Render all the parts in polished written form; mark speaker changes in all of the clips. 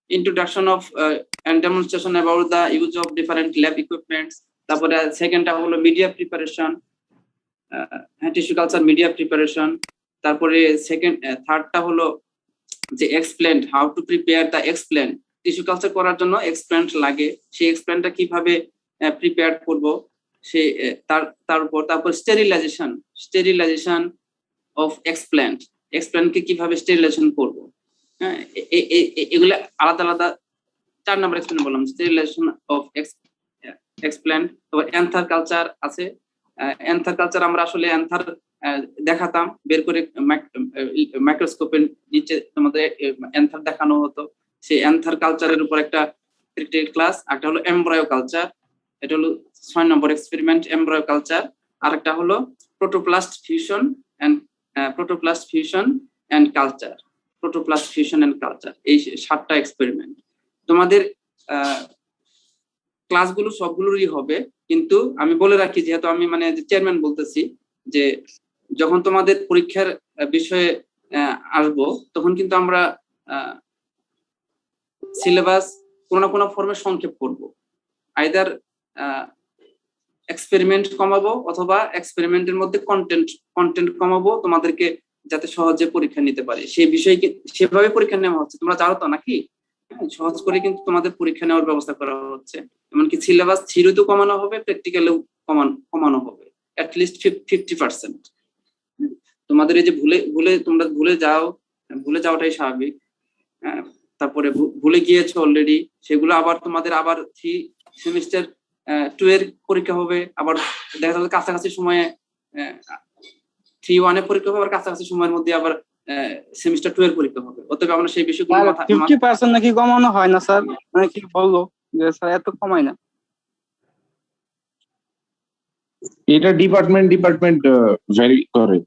Speaker 1: Introduction of and demonstration about the use of different lab equipments. তারপরে সেকেন্ডটা হলো media preparation, tissue culture media preparation. তারপরে থার্ডটা হলো যে explant, how to prepare the explant. Tissue culture করার জন্য এক্সপ্লেন্ট লাগে, সেই এক্সপ্লেন্টটা কিভাবে প্রিপেয়ার করব সে তার উপর। তারপর স্টেরিলাইজেশন অফ এক্সপ্লেন্টকে কিভাবে স্টেরিলাইজেশন করব। হ্যাঁ, এগুলো আলাদা আলাদা 4 নম্বর এক্সপ্লেন্ট বললাম, স্টেরিলাইজেশন অফ এক্সপ্লেন্ট। তারপর অ্যান্থার কালচার আছে। অ্যান্থার কালচার আমরা আসলে অ্যান্থার দেখাতাম, বের করে মাইক্রোস্কোপের নিচে তোমাদের অ্যান্থার দেখানো হতো। সেই অ্যান্থার কালচারের উপর একটা প্র্যাকটিক্যাল ক্লাস। একটা হলো এমব্রায়ো কালচার, এটা হলো 6 নম্বর এক্সপেরিমেন্ট এমব্রায়ো কালচার। আর একটা হলো প্রোটোপ্লাস্ট ফিউশন এন্ড কালচার। এই 7টা এক্সপেরিমেন্ট তোমাদের ক্লাসগুলো সবগুলোরই হবে। কিন্তু আমি বলে রাখি, যেহেতু আমি মানে চেয়ারম্যান বলতেছি, যে যখন তোমাদের পরীক্ষার বিষয়ে আসবো তখন কিন্তু আমরা সিলেবাস কোনো না কোনো ফর্মে সংক্ষেপ করব। আইদার এক্সপেরিমেন্ট কমাবো অথবা এক্সপেরিমেন্টের মধ্যে কন্টেন্ট কমাবো, তোমাদেরকে যাতে সহজে পরীক্ষা নিতে পারে সেই বিষয়ে সেভাবে পরীক্ষা নেওয়া হচ্ছে। তোমরা জানো তো নাকি? সহজ করে কিন্তু তোমাদের পরীক্ষা নেওয়ার ব্যবস্থা করা হচ্ছে। এমনকি সিলেবাস থিওরিতেও কমানো হবে, প্র্যাকটিক্যালেও কমানো হবে, অ্যাটলিস্ট 50%। তোমাদের এই যে তোমরা ভুলে যাওয়াটাই স্বাভাবিক। তারপরে ভুলে গিয়েছো অলরেডি, সেগুলো আবার তোমাদের আবার 3 সেমিস্টার 2 এর পরীক্ষা হবে। আবার দেখা যাবে কাছাকাছি সময়ে 3-1 এর পরীক্ষা হবে, আবার কাছাকাছি সময়ের মধ্যে আবার সেমিস্টার 2 এর পরীক্ষা হবে। অতএব আমরা সেই বিষয়গুলো
Speaker 2: 50% নাকি কমানো হয় না স্যার? মানে কি বললো যে স্যার এত কমায় না?
Speaker 3: এটা ডিপার্টমেন্ট ভ্যারি করে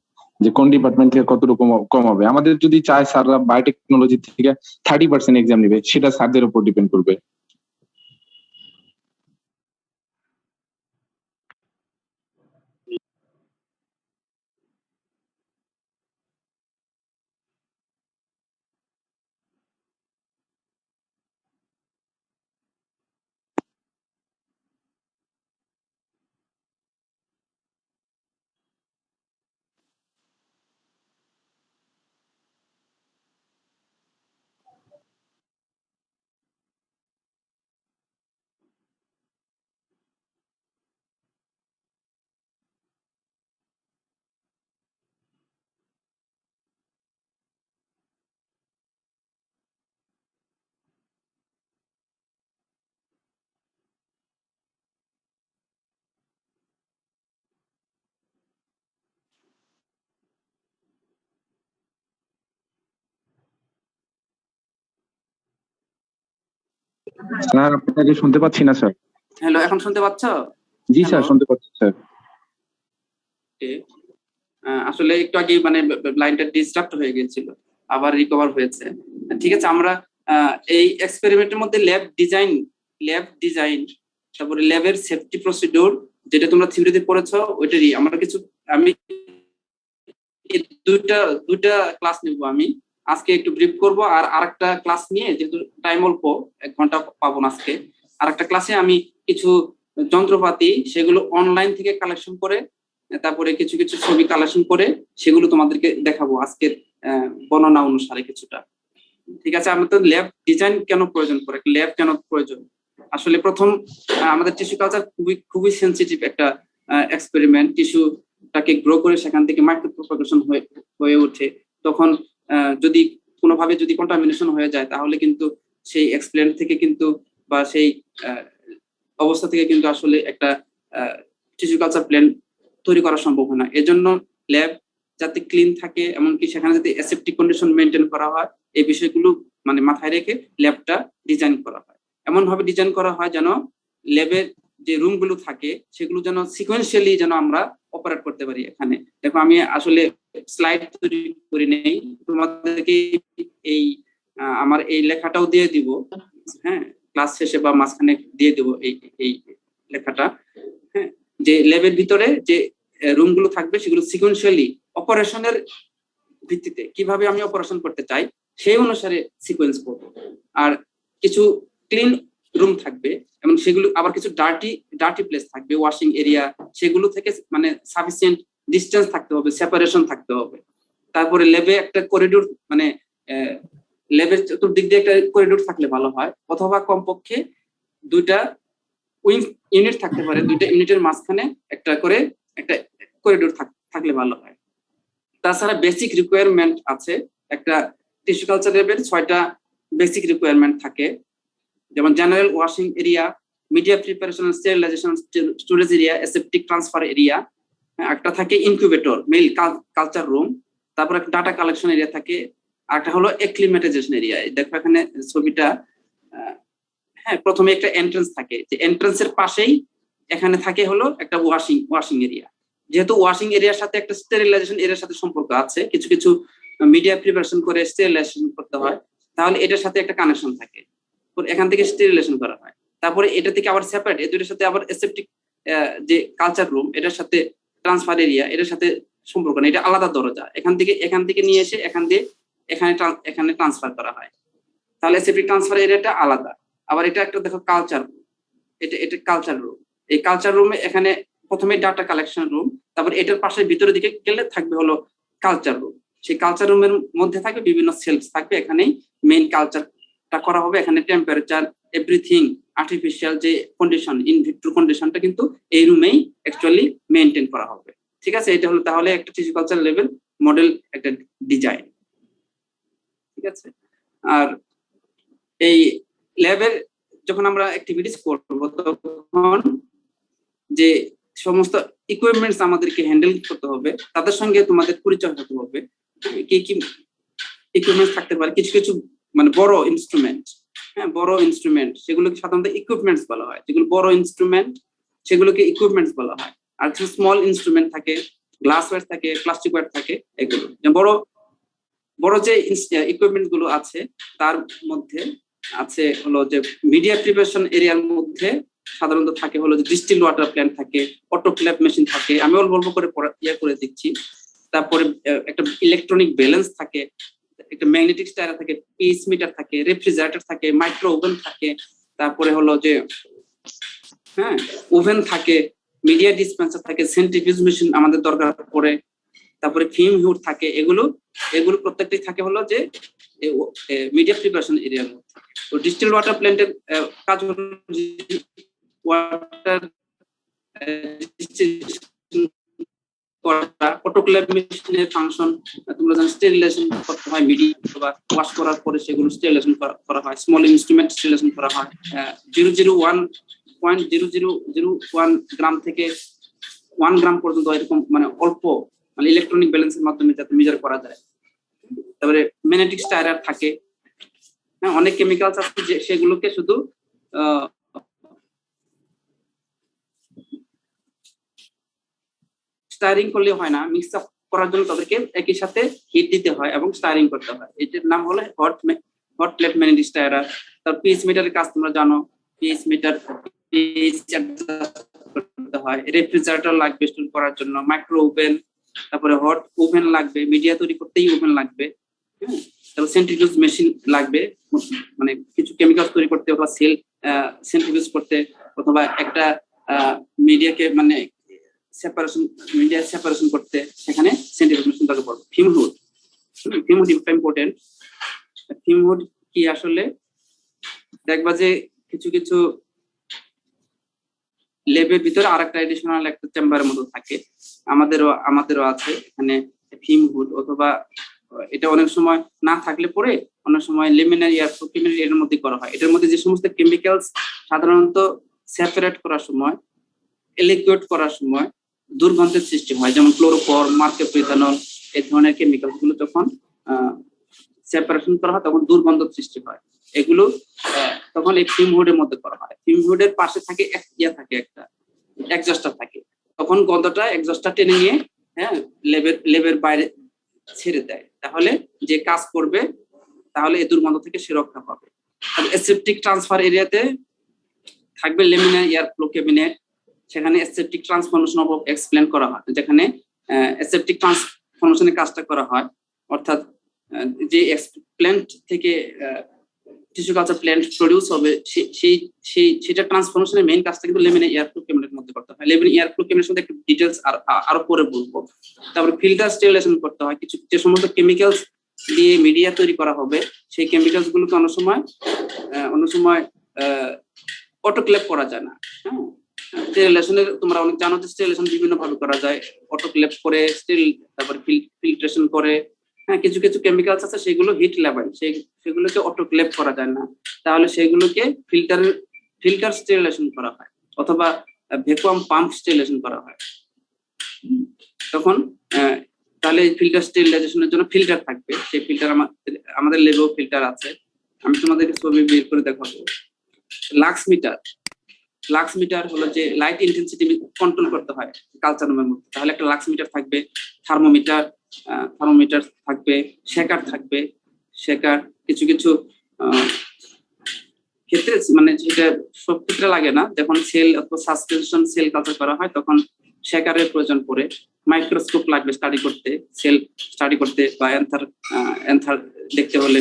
Speaker 3: যে কোন ডিপার্টমেন্ট থেকে কতটুকু কমাবে। আমাদের যদি চায় স্যাররা বায়োটেকনোলজি থেকে 30% এক্সাম নেবে, সেটা স্যারদের উপর ডিপেন্ড করবে। স্যার আপনাকে শুনতে পাচ্ছি না স্যার।
Speaker 1: হ্যালো, এখন শুনতে পাচ্ছ?
Speaker 3: জি স্যার, শুনতে পাচ্ছি স্যার।
Speaker 1: আসলে একটু আগে মানে লাইনটা ডিস্টার্ব হয়ে গিয়েছিল, আবার রিকভার হয়েছে। ঠিক আছে, আমরা এই এক্সপেরিমেন্টের মধ্যে ল্যাব ডিজাইন, তারপরে ল্যাবের সেফটি প্রসিডিউর, যেটা তোমরা থিওরিতে পড়েছো ওইটারই আমি দুইটা ক্লাস নিব। আমি আজকে একটু ব্রিফ করব, আর আরেকটা ক্লাস নিয়ে, যেহেতু টাইম অল্প, 1 ঘন্টা পাবো না আজকে, আরেকটা ক্লাসে আমি কিছু যন্ত্রপাতি সেগুলো অনলাইন থেকে কালেকশন করে, তারপরে কিছু ছবি কালেকশন করে সেগুলো তোমাদেরকে দেখাবো আজকের বর্ণনা অনুসারে কিছুটা। ঠিক আছে, আমাদের ল্যাব ডিজাইন কেন প্রয়োজন পড়ে, ল্যাব কেন প্রয়োজন? আসলে প্রথম আমাদের টিস্যু কালচার খুবই সেনসিটিভ একটা এক্সপেরিমেন্ট। টিস্যুটাকে গ্রো করে সেখান থেকে মাইক্রোপ্রপাগেশন হয়ে ওঠে। তখন যদি কোনোভাবে কন্টামিনেশন হয়ে যায়, তাহলে কিন্তু সেই এক্সপ্লেন্ট থেকে কিন্তু বা সেই অবস্থা থেকে কিন্তু আসলে একটা টিস্যু কালচার প্ল্যান তৈরি করা সম্ভব হয় না। এজন্য ল্যাব যাতে ক্লিন থাকে, এমনকি সেখানে যাতে অ্যাসেপ্টিক কন্ডিশন মেনটেন করা হয়, এই বিষয়গুলো মানে মাথায় রেখে ল্যাবটা ডিজাইন করা হয়। এমন ভাবে ডিজাইন করা হয় যেন ল্যাবের যে রুমগুলো থাকে সেগুলো যেন সিকোয়েন্সিয়ালি যেন আমরা অপারেট করতে পারি। এখানে দেখো, আমি আসলে স্লাইড তৈরি করে নেই, তোমাদেরকে এই আমার এই লেখাটাও দিয়ে দিব, হ্যাঁ, ক্লাস শেষে বা মাঝখানে দিয়ে দিব এই লেখাটা। হ্যাঁ, যে ল্যাবের ভিতরে যে রুমগুলো থাকবে সেগুলো সিকোয়েন্সিয়ালি অপারেশনের ভিত্তিতে কিভাবে আমি অপারেশন করতে চাই সেই অনুসারে সিকোয়েন্স করবো। আর কিছু ক্লিন রুম থাকবে এবং সেগুলো আবার কিছু ডার্টি প্লেস থাকবে, ওয়াশিং এরিয়া, সেগুলো থেকে মানে সাফিসিয়েন্ট ডিস্টেন্স থাকতে হবে, সেপারেশন থাকতে হবে। তারপরে ল্যাবে একটা করিডোর, মানে ল্যাবের চতুর্দিক দিয়ে একটা করিডোর থাকলে ভালো হয়, অথবা কমপক্ষে 2টা উইং ইউনিট থাকতে পারে, 2টা ইউনিটের মাঝখানে একটা করে একটা করিডোর থাকলে ভালো হয়। তাছাড়া বেসিক রিকোয়ারমেন্ট আছে, একটা টিস্যু কালচার ল্যাবের 6টা বেসিক রিকোয়ারমেন্ট থাকে, যেমন general washing area, media preparation, sterilisation, storage area, aseptic transfer area, একটা থাকে ইনকিউবেটর, মেল কালচার রুম, তারপর একটা ডাটা কালেকশন এরিয়া থাকে, আর একটা হলো অ্যাক্লিমেটাইজেশন এরিয়া। দেখো এখানে ছবিটা, হ্যাঁ, প্রথমে একটা এন্ট্রান্স থাকে, যে এন্ট্রান্সের পাশেই এখানে থাকে হলো একটা ওয়াশিং এরিয়া। যেহেতু ওয়াশিং এরিয়ার সাথে একটা স্টেরিলাইজেশন এরিয়ার সাথে সম্পর্ক আছে, কিছু কিছু মিডিয়া প্রিপারেশন করে স্টেরিলাইজেশন করতে হয়, তাহলে এটার সাথে একটা কানেকশন থাকে, এখান থেকে স্টেরিলাইজেশন করা হয়। তারপরে এটা থেকে আবার সেপারেট, এই দুটোর সাথে আবার অ্যাসেপ্টিক যে কালচার রুম, এটার সাথে ট্রান্সফার এরিয়া, এটার সাথে সম্পর্ক না, এটা আলাদা দরজা, এখান থেকে নিয়ে এসে এখান দিয়ে এখানে ট্রান্সফার করা হয়, তাহলে অ্যাসেপ্টিক ট্রান্সফার এরিয়াটা আলাদা। আবার এটা একটা দেখো কালচার রুম, এটা কালচার রুম। এই কালচার রুমে এখানে প্রথমে ডাটা কালেকশন রুম, তারপর এটার পাশে ভিতরের দিকে গেলে থাকবে হলো কালচার রুম। সেই কালচার রুমের মধ্যে থাকবে বিভিন্ন সেলস থাকবে, এখানেই মেইন কালচারটা করা হবে। এখানে টেম্পারেচার, এভরিথিং, আর্টিফিশিয়াল যে কন্ডিশন, ইন ভিট্রো কন্ডিশনটা কিন্তু এই রুমেই অ্যাকচুয়ালি মেইনটেইন করা হবে। ঠিক আছে, এটা হলো তাহলে একটা টিস্যু কালচার লেভেল মডেল, একটা ডিজাইন। ঠিক আছে, আর এই ল্যাবের যখন আমরা অ্যাক্টিভিটিস করব, তখন যে সমস্ত ইকুইপমেন্টস আমাদেরকে হ্যান্ডেল করতে হবে, তাদের সঙ্গে তোমাদের পরিচয় হতে হবে। কি কি ইকুইপমেন্টস থাকতে পারে, কিছু কিছু মানে বড় ইনস্ট্রুমেন্ট, হ্যাঁ, বড় ইনস্ট্রুমেন্ট, সেগুলোকে সাধারণত ইকুইপমেন্টস বলা হয়। যেগুলো বড় ইনস্ট্রুমেন্ট সেগুলোকে ইকুইপমেন্টস বলা হয়। আর কিছু স্মল ইনস্ট্রুমেন্ট থাকে, গ্লাসওয়্যার থাকে, প্লাস্টিক ওয়্যার থাকে, এগুলো। বড় বড় যে ইকুইপমেন্ট গুলো আছে, তার মধ্যে আছে হলো যে মিডিয়া প্রিপারেশন এরিয়ার মধ্যে সাধারণত থাকে হলো যে ডিস্টিল ওয়াটার প্ল্যান্ট থাকে, অটোক্লেভ মেশিন থাকে, আমি অল্প করে করে দিচ্ছি। তারপরে একটা ইলেকট্রনিক ব্যালেন্স থাকে, একটা ম্যাগনেটিক স্টাইরার থাকে, পিস মিটার থাকে, রেফ্রিজারেটর থাকে, মাইক্রো ওভেন থাকে, তারপরে হলো যে হ্যাঁ ওভেন থাকে, মিডিয়া ডিসপেন্সার থাকে, সেন্ট্রিফিউজ মেশিন আমাদের দরকার পড়ে, তারপরে ফিল্ম হুড থাকে। এগুলো প্রত্যেকটি থাকে হলো যে মিডিয়া প্রিপারেশন এরিয়ার মধ্যে। তো ডিস্টিল ওয়াটার প্ল্যান্টের কাজ হলো ওয়াটার অটোক্লেভ মেশিনের ফাংশন, তোমরা জানো স্টেরিলাইজেশন করতে হয় মিডিয়া, অথবা ওয়াশ করার পরে সেগুলো স্টেরিলাইজেশন করা হয়, স্মল ইনস্ট্রুমেন্ট স্টেরিলাইজেশন করা হয়। 0.0001 গ্রাম থেকে 1 গ্রাম পর্যন্ত এরকম মানে অল্প মানে ইলেকট্রনিক ব্যালেন্সের মাধ্যমে যাতে মেজার করা যায়। তারপরে ম্যাগনেটিক স্টাইরার থাকে, হ্যাঁ, অনেক কেমিক্যালস আছে যে সেগুলোকে শুধু স্টারিং করলে হয় না, মিক্স আপ করার জন্য তাদেরকে একই সাথে হিট দিতে হয় এবং স্টারিং করতে হয়। এটার নাম হলো হট প্লেট ম্যাগনেটিক স্টাইরার। তার পিএইচ মিটারের কাজ তোমরা জানো, পিএইচ মিটার করতে হয়। রেফ্রিজারেটর লাগবে স্টোর করার জন্য, মাইক্রো ওভেন, তারপরে হট ওভেন লাগবে, মিডিয়া তৈরি করতেই ওভেন লাগবে, হ্যাঁ, তারপর সেন্ট্রিফিউজ মেশিন লাগবে, মানে কিছু কেমিক্যাল তৈরি করতে অথবা সেল সেন্ট্রিফিউজ করতে, অথবা একটা মিডিয়াকে মানে মিডিয়া সেপারেশন করতে, সেখানে সেন্ট্রিফিউজ মেশিন দরকার পড়বে। Film hood important. Film hood কি আসলে দেখবা যে কিছু কিছু ল্যাবের ভিতরে আরেকটা এডিশনাল একটা চেম্বারের মতো থাকে, আমাদেরও আছে এখানে ফিল্ম হুড, অথবা এটা অনেক সময় না থাকলে পরে অনেক সময় লিমিনারি আর প্রিলিমিনারি এর মধ্যে করা হয়। এটার মধ্যে যে সমস্ত কেমিক্যালস সাধারণত সেপারেট করার সময়, লিকুইড করার সময় দুর্গন্ধের সৃষ্টি হয়, যেমন ক্লোরোফর্ম, মার্কেপ্রিথানল, এই ধরনের কেমিক্যালস গুলো যখন সেপারেশন করা হয় তখন দুর্গন্ধ সৃষ্টি হয়। এগুলো তখন এই ফিল্ম হুডের মধ্যে করা হয়। ফিল্ম হুডের পাশে থাকে একটা এক্সজস্টার থাকে, তখন গন্ধটা এক্সজস্টার টেনে নিয়ে হ্যাঁ লেবের বাইরে ছেড়ে দেয়, তাহলে যে কাজ করবে তাহলে এই দুর্গন্ধ থেকে সে রক্ষা পাবে। আর অ্যাসেপ্টিক ট্রান্সফার এরিয়াতে থাকবে লেমিনার এয়ার ফ্লো ক্যাবিনেট, সেখানে অ্যাসেপ্টিক ট্রান্সফরমেশন অফ এক্সপ্লেন করা হয়, যেখানে অ্যাসেপ্টিক ট্রান্সফরমেশনের কাজটা করা হয়, অর্থাৎ যে প্ল্যান্ট থেকে টিস্যু কালচার প্ল্যান্ট প্রডিউস হবে সেটা ট্রান্সফরমেশনের মেইন কাজটা কিন্তু লেমিনা এয়ার ফ্লো কেমিক্যালের মধ্যে করতে হয়। লেমিনা এয়ার ফ্লো কেমিক্যালের মধ্যে একটু ডিটেলস আরো পরে বলবো। তারপরে ফিল্টার স্টেরিলাইজেশন করতে হয়। কিছু যে সমস্ত কেমিক্যালস দিয়ে মিডিয়া তৈরি করা হবে সেই কেমিক্যালস গুলোকে অনেক সময় অটোক্লেভ করা যায় না। হ্যাঁ, স্টেরিলাইজেশনের তোমরা অনেক জানো যে স্টেরিলাইজেশন বিভিন্ন ভাবে করা যায়, অটোক্লেভ করে স্টেরিল, তারপর ফিল্ট্রেশন করে। হ্যাঁ, কিছু কিছু কেমিক্যালস আছে সেগুলো হিট লেভেল, সেগুলোকে অটোক্লেভ করা যায় না, তাহলে সেগুলোকে ফিল্টার স্টেরিলাইজেশন করা হয় অথবা ভ্যাকুয়াম পাম্প স্টেরিলাইজেশন করা হয়। তখন তাহলে ফিল্টার স্টেরিলাইজেশনের জন্য ফিল্টার থাকবে, সেই ফিল্টার আমাদের ল্যাবেও ফিল্টার আছে, আমি তোমাদেরকে ছবি বের করে দেখাবো। লাক্স মিটার হলো যে লাইট ইন্টেন্সিটি কন্ট্রোল করতে হয় কালচার রুমের মধ্যে, তাহলে একটা লাক্স মিটার থাকবে, থার্মোমিটার থাকবে, শেকার থাকবে। শেকার কিছু কিছু ক্ষেত্রে মানে যেটা সব ক্ষেত্রে লাগে না, যখন সেল অথবা সাসপেনশন সেল কালচার করা হয় তখন শেকারের প্রয়োজন পড়ে। মাইক্রোস্কোপ লাগবে স্টাডি করতে, সেল স্টাডি করতে বা অ্যান্থার দেখতে হলে,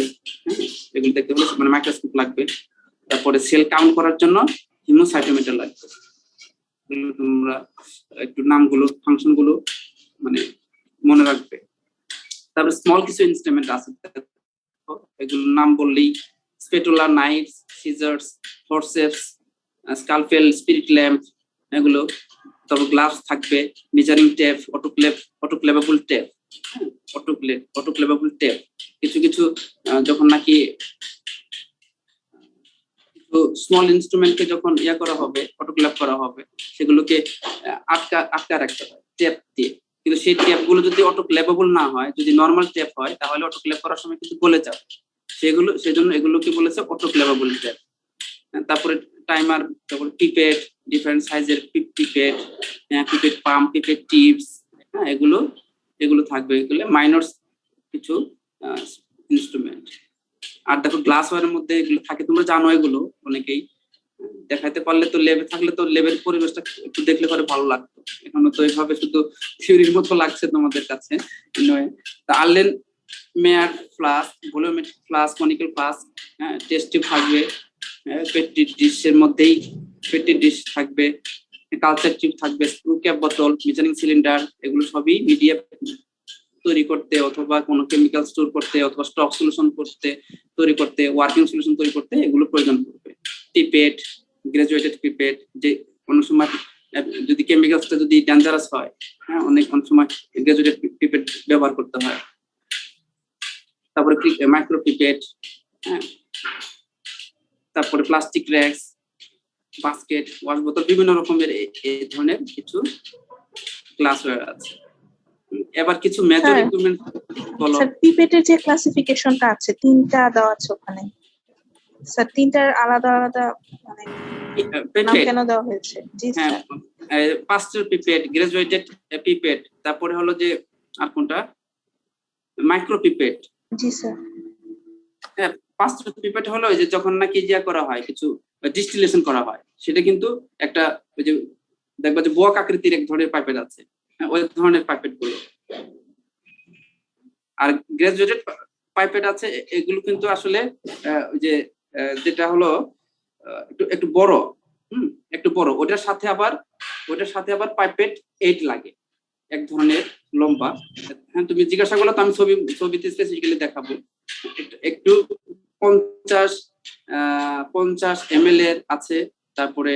Speaker 1: এগুলো দেখতে হলে মানে মাইক্রোস্কোপ লাগবে। তারপরে সেল কাউন্ট করার জন্য হিমোসাইটোমিটার লাগবে। তোমরা একটু নামগুলো, ফাংশন গুলো মানে মনে রাখবে। তারপরে স্মল কিছু ইনস্ট্রুমেন্ট আছে, এগুলোর নাম বললেই spatula, knives, scissors, forceps, scalpel, spirit lamp, এগুলো। তারপর গ্লাভস থাকবে, মেজারিং টেপ, অটোক্লেভেবল টেপ, কিছু কিছু যখন নাকি স্মল ইনস্ট্রুমেন্টকে যখন করা হবে, অটোক্লেভ করা হবে, সেগুলোকে আটকা রাখতে হয় টেপ দিয়ে। কিন্তু সেই টেপ গুলো যদি অটোক্লেভেবল না হয়, যদি নর্মাল টেপ হয়, তাহলে অটোক্লেভ করার সময় কিন্তু গলে যাবে, সেজন্য এগুলোকে বলেছে অটোক্লেভেবল টেপ। তারপরে টাইমার, তারপরে পিপেট, ডিফারেন্ট সাইজের pipette, pipette pump, pipette tips, হ্যাঁ, এগুলো থাকবে। এগুলো মাইনর কিছু ইনস্ট্রুমেন্ট। আর দেখো গ্লাস ওয়ারের মধ্যে এগুলো থাকে, তোমরা জানো এগুলো অনেকেই, দেখাইতে পারলে তো ল্যাবে থাকলে তো ল্যাবের পরিবেশটা একটু দেখলে পরে ভালো লাগতো। এখন তো এইভাবে শুধু থিওরির মতো লাগছে তোমাদের কাছে। Erlenmeyer flask, volumetric flask, conical flask, test tube থাকবে, পেট্রি ডিশের মধ্যেই পেট্রি ডিশ থাকবে, কালচার টিউব থাকবে, স্ক্রু ক্যাপ বোতল, মেজারিং সিলিন্ডার, এগুলো সবই মিডিয়া তৈরি করতে অথবা কোনো কেমিক্যাল স্টোর করতে অথবা স্টক সলিউশন তৈরি করতে, ওয়ার্কিং সলিউশন তৈরি করতে এগুলো প্রয়োজন পড়বে। পিপেট, গ্রাজুয়েটেড পিপেট, যে কোনো সময় যদি কেমিক্যালসটা যদি ডেঞ্জারাস হয়, হ্যাঁ, অনেক সময় গ্রাজুয়েটেড পিপেট ব্যবহার করতে হয়। তারপরে মাইক্রো পিপেট, হ্যাঁ, তারপরে প্লাস্টিক র্যাকস, বাস্কেট, ওয়াশ বোতল, বিভিন্ন রকমের এই ধরনের কিছু গ্লাসওয়্যার আছে। এবার কিছু মেজর ইকুইপমেন্ট বলো।
Speaker 4: স্যার, পিপেটের যে ক্লাসিফিকেশনটা আছে, তিনটা দেওয়া আছে ওখানে স্যার, তিনটার আলাদা আলাদা মানে নাম কেন দেওয়া হয়েছে? জি স্যার,
Speaker 1: পাস্টার পিপেট, গ্রাজুয়েটেড পিপেট, তারপরে হলো যে আর কোনটা, মাইক্রো পিপেট।
Speaker 4: জি স্যার।
Speaker 1: হ্যাঁ, পাস্টার পিপেট হলো যে যখন নাকি করা হয়, কিছু ডিস্টিলেশন করা হয়, সেটা কিন্তু একটা ওই যে দেখবা যে বক আকৃতির এক ধরনের পাইপেট আছে, ওই ধরনের পাইপেট গুলো। আর গ্রাজুয়েটেড পাইপেট আছে, এগুলো কিন্তু আসলে ওই যে যেটা হলো একটু বড়, একটু বড়, ওটার সাথে আবার পাইপেট 8 লাগে, এক ধরনের লম্বা। হ্যাঁ, তুমি জিজ্ঞাসা করলে তো আমি ছবিতে স্পেসিফিক্যালি দেখাবো। একটু 50 ml এর আছে, তারপরে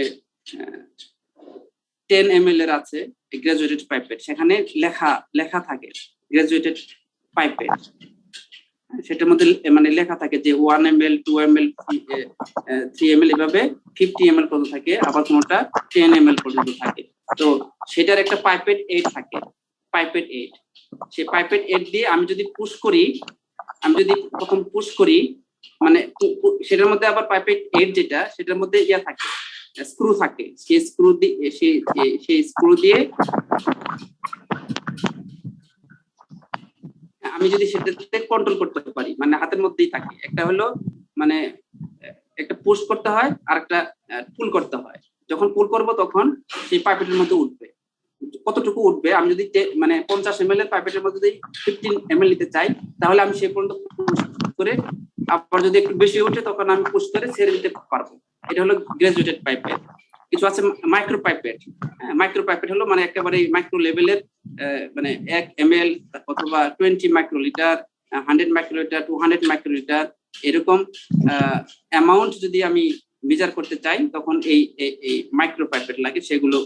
Speaker 1: 10 ml এর আছে গ্রাজুয়েটেড পাইপেট, সেখানে লেখা থাকে গ্রাজুয়েটেড পাইপেট, সেটার মধ্যে মানে লেখা থাকে যে 1 ml, 2 ml, 3 ml, এভাবে 50 ml পর্যন্ত থাকে, আবার কোনটা 10 ml পর্যন্ত থাকে। তো সেটার একটা পাইপেট 8 থাকে, পাইপেট 8। সেই পাইপেট 8 দিয়ে আমি যদি প্রথম পুশ করি, মানে সেটার মধ্যে আবার পাইপেট 8 যেটা, সেটার মধ্যে থাকে, স্ক্রু থাকে, সেই স্ক্রু দিয়ে আমি যদি সেটাতে কন্ট্রোল করতে পারি, মানে হাতের মধ্যেই থাকে, একটা হলো মানে একটা পুশ করতে হয় আর একটা পুল করতে হয়। যখন পুল করব তখন সেই পাইপেটের মধ্যে উঠবে, কতটুকু উঠবে, আমি যদি মানে 50 ml এর পাইপেটের মধ্যে যদি 15 ml নিতে চাই, তাহলে আমি সে পর্যন্ত পুশ করে, আবার যদি একটু বেশি ওঠে তখন আমি পুশ করে ছেড়ে দিতে পারবো। এটা হলো গ্রাজুয়েটেড পাইপেট। কিছু আছে মাইক্রো পাইপেট। মাইক্রো পাইপেট হলো মানে একেবারে মাইক্রো লেভেলের, মানে 1 ml অথবা 20 মাইক্রোলিটার, 100 মাইক্রোলিটার, 200 মাইক্রোলিটার, এরকম অ্যামাউন্ট যদি আমি মেজার করতে চাই তখন এই মাইক্রো পাইপেট লাগে, সেগুলো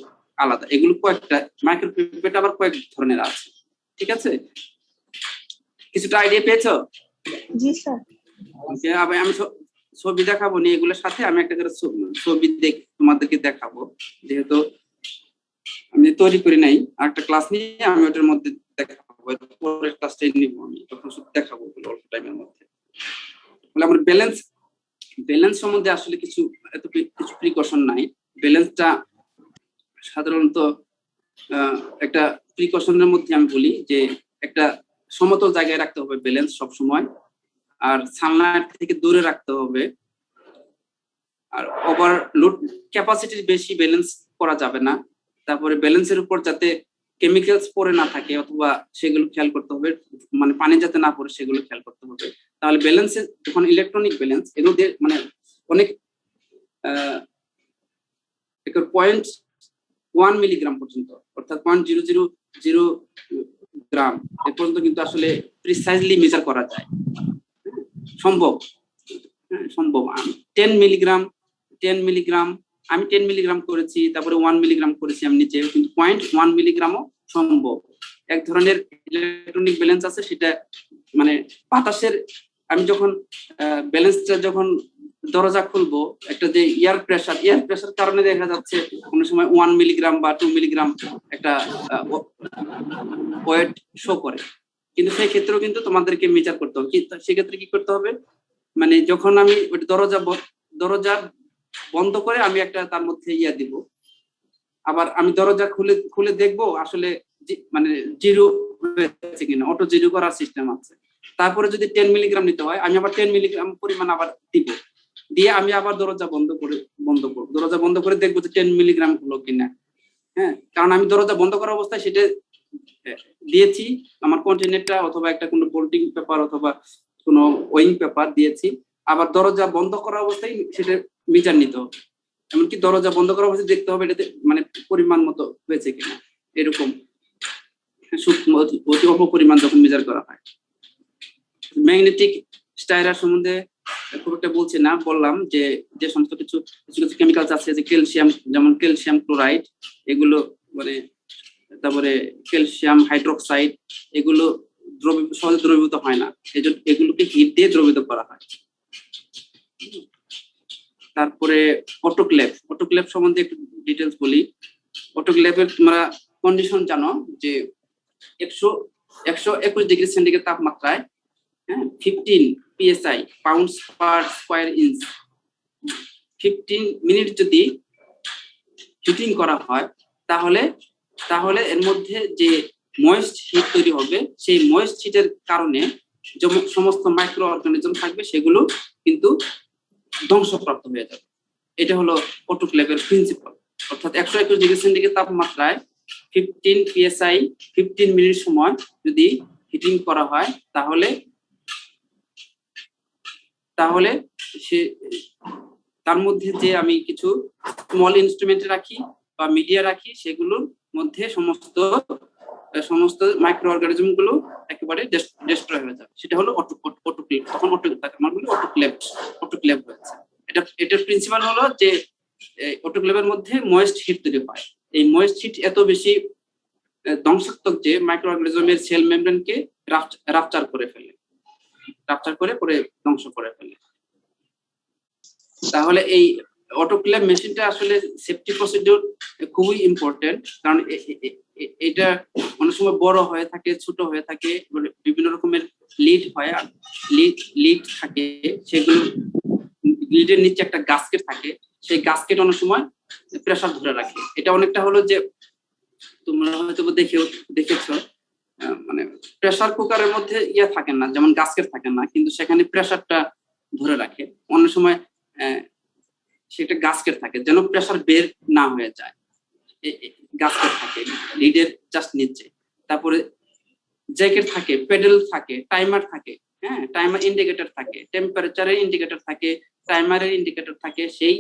Speaker 1: আলাদা। এগুলো কয়েকটা মাইক্রো পাইপেট আবার কয়েক ধরনের আছে, ঠিক আছে? কিছুটা আইডিয়া পেয়েছো?
Speaker 4: জি স্যার।
Speaker 1: আবার আমি ছবি দেখাবো নি, এগুলোর সাথে আমি একটা করে ছবি তোমাদেরকে দেখাবো, যেহেতু আমি তৈরি করি নাই। আরেকটা ক্লাস নিয়ে আমি ওটার মধ্যে দেখাবো, পরের ক্লাসটাই নিব আমি, তখন শুধু দেখাবো অল্প টাইমের মধ্যে। আমরা ব্যালেন্স সম্বন্ধে আসলে কিছু প্রিকশন নাই। ব্যালেন্সটা সাধারণত একটা প্রিকশনের মধ্যে আমি বলি যে একটা সমতল জায়গায় রাখতে হবে ব্যালেন্স সব সময়, আর সানলাইট থেকে দূরে রাখতে হবে, আর ওভারলোড ক্যাপাসিটির বেশি ব্যালেন্স করা যাবে না। তারপরে ব্যালেন্সের উপর যাতে কেমিক্যালস পড়ে না থাকে অথবা সেগুলো খেয়াল করতে হবে, মানে পানি যাতে না পড়ে সেগুলো খেয়াল করতে হবে। তাহলে ব্যালেন্সে যখন ইলেকট্রনিক ব্যালেন্স এগুলো দিয়ে মানে অনেক 0.1 মিলিগ্রাম পর্যন্ত, অর্থাৎ 0.000 গ্রাম এ পর্যন্ত কিন্তু আসলে প্রিসাইজলি মেজার করা যায়, সম্ভব। 10 মিলিগ্রাম আমি 10 মিলিগ্রাম করেছি, তারপরে 1 মিলিগ্রাম করেছি আমি নিচে, কিন্তু 0.1 মিলিগ্রামও সম্ভব। এক ধরনের ইলেকট্রনিক ব্যালেন্স আছে, সেটা মানে বাতাসের, আমি যখন ব্যালেন্সটা যখন দরজা খুলবো, একটা যে এয়ার প্রেসার কারণে দেখা যাচ্ছে কোনো সময় 1 মিলিগ্রাম বা 2 মিলিগ্রাম একটা ওয়েট শো করে, কিন্তু সেই ক্ষেত্রেও কিন্তু তোমাদেরকে মেজার করতে হবে। সেক্ষেত্রে কি করতে হবে, মানে যখন আমি দরজা বন্ধ করে আমি একটা তার মধ্যে দিব, আবার আমি দরজা খুলে দেখবো আসলে মানে জিরো হয়েছে কিনা, অটো জিরো করার সিস্টেম আছে। তারপরে যদি 10 মিলিগ্রাম নিতে হয় আমি আবার 10 মিলিগ্রাম পরিমাণ আবার দিব, দিয়ে আমি আবার দরজা বন্ধ করবো, দরজা বন্ধ করে দেখবো যে 10 মিলিগ্রাম হলো কিনা। হ্যাঁ, কারণ আমি দরজা বন্ধ করা অবস্থায় সেটা দিয়েছি, আমার কন্টেনারটা অথবা একটা কোনো বোল্টিং পেপার অথবা কোনো ওয়িং পেপার দিয়েছি, আবার দরজা বন্ধ করা অবস্থায় সেটা মিটার নিতে হবে, এমনকি দরজা বন্ধ করা অবস্থায় দেখতে হবে এটাতে মানে পরিমাণ মতো হয়েছে কিনা, এরকম সূক্ষ্ম অতি অল্প পরিমাণ যখন মেজার করা হয়। ম্যাগনেটিক স্টাইরার সম্বন্ধে খুব একটা বলছি না, বললাম যে যে সমস্ত কিছু কেমিক্যালস আছে, যে ক্যালসিয়াম, যেমন ক্যালসিয়াম ক্লোরাইড, এগুলো মানে, তারপরে ক্যালসিয়াম হাইড্রোক্সাইড, এগুলো সহজে দ্রবীভূত হয় না, এজন্য এগুলোকে হিট দিয়ে দ্রবীভূত করা হয়। তারপরে অটোক্লেভ সম্বন্ধে একটু ডিটেলস বলি। অটোক্লেভের তোমরা কন্ডিশন জানো যে 121 ডিগ্রি সেন্টিগ্রেড তাপমাত্রায় 15 psi pounds per square inch 15 minute যদি হিটিং করা হয়, তাহলে এর মধ্যে যে ময়েস্ট হিট তৈরি হবে, সেই ময়েস্ট হিটের কারণে যে সমস্ত মাইক্রো অর্গানিজম থাকবে সেগুলো কিন্তু ধ্বংসপ্রাপ্ত হয়ে যাবে। এটা হলো অটোক্লেভের প্রিন্সিপাল। অর্থাৎ 121 ডিগ্রি সেন্টিগ্রেড তাপমাত্রায় 15 psi 15 মিনিট সময় যদি হিটিং করা হয়, তাহলে সে তার মধ্যে যে আমি কিছু স্মল ইনস্ট্রুমেন্ট রাখি বা মিডিয়া রাখি, সেগুলোর মধ্যে সমস্ত মাইক্রো অর্গানিজম গুলো একেবারে ডিস্ট্রয় হয়ে যাবে। সেটা হলো অটোক্লেভ। তখন অটোক্লেভ হয়েছে। এটার প্রিন্সিপাল হলো যে অটোক্লেভের মধ্যে ময়েস্ট হিট তৈরি হয়। এই ময়েস্ট হিট এত বেশি ধ্বংসাত্মক যে মাইক্রো অর্গানিজমের সেল মেমব্রেনকে রাপচার করে পরে ধ্বংস করে ফেলে। তাহলে এই অটোক্লেভ মেশিনটা আসলে সেফটি প্রসিডিউর খুবই ইম্পর্টেন্ট, কারণ এটা অনেক সময় বড় হয়ে থাকে, ছোট হয়ে থাকে, বিভিন্ন রকমের লিড হয়, আর লিড থাকে, সেগুলো লিডের নিচে একটা গাস্কেট থাকে, সেই গাস্কেট অনেক সময় প্রেসার ধরে রাখে। এটা অনেকটা হলো যে তোমরা হয়তো দেখেছো, মানে প্রেসার কুকারের মধ্যে থাকে না, যেমন গাস্কেট থাকে না, কিন্তু সেখানে প্রেসারটা ধরে রাখে। অনেক সময় সেটা গাস্কেট থাকে যেন প্রেসার বের না হয়ে যায়, গাস্কেট থাকে লিডের জাস্ট নিচে। তারপরে জ্যাকেট থাকে, পেডেল থাকে, টাইমার থাকে, হ্যাঁ, টাইমার ইন্ডিকেটর থাকে, টেম্পারেচারের ইন্ডিকেটর থাকে, টাইমারের ইন্ডিকেটর থাকে, সেই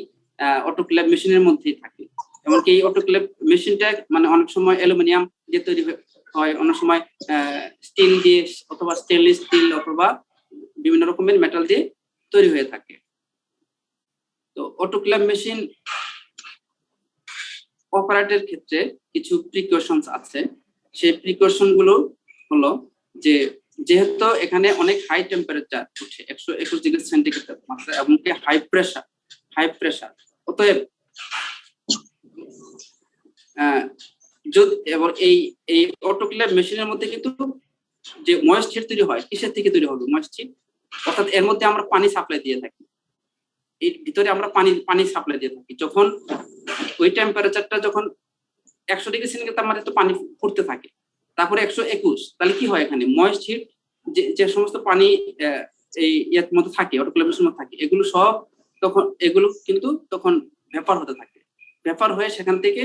Speaker 1: অটোক্লেভ মেশিনের মধ্যেই থাকে। এমনকি এই অটোক্লেভ মেশিনটা মানে অনেক সময় অ্যালুমিনিয়াম দিয়ে তৈরি হয়, অনেক সময় স্টিল দিয়ে অথবা স্টেনলেস স্টিল অথবা বিভিন্ন রকমের মেটাল দিয়ে তৈরি হয়ে থাকে। তো অটোক্লেভ মেশিন অপারেটের ক্ষেত্রে কিছু প্রিকশনস আছে। সেই প্রিকশন গুলো হলো যে যেহেতু এখানে অনেক হাই টেম্পারেচার উঠে 121 ডিগ্রি সেন্টিগ্রেড তাপমাত্রা এবং হাই প্রেসার, অতএব যদি এবার এই অটোক্লেভ মেশিনের মধ্যে কিন্তু যে ময়েস্ট হিট তৈরি হয়, কিসের থেকে তৈরি হবে ময়েস্ট হিট? অর্থাৎ এর মধ্যে আমরা পানি সাপ্লাই দিয়ে থাকি, এর ভিতরে আমরা পানি সাপ্লাই দিয়ে থাকি। যখন ওই টেম্পারেচারটা যখন 100 ডিগ্রি সেন্টিগ্রেড তাপমাত্রায় তো পানি ফুটতে থাকে, তারপরে 121, তাহলে কি হয় এখানে ময়েস্ট হিট যে সমস্ত পানি এই এর মধ্যে থাকে, অটোক্লেভ মেশিনের মধ্যে থাকে, এগুলো সব তখন এগুলো কিন্তু তখন ভেপার হতে থাকে। ভেপার হয়ে সেখান থেকে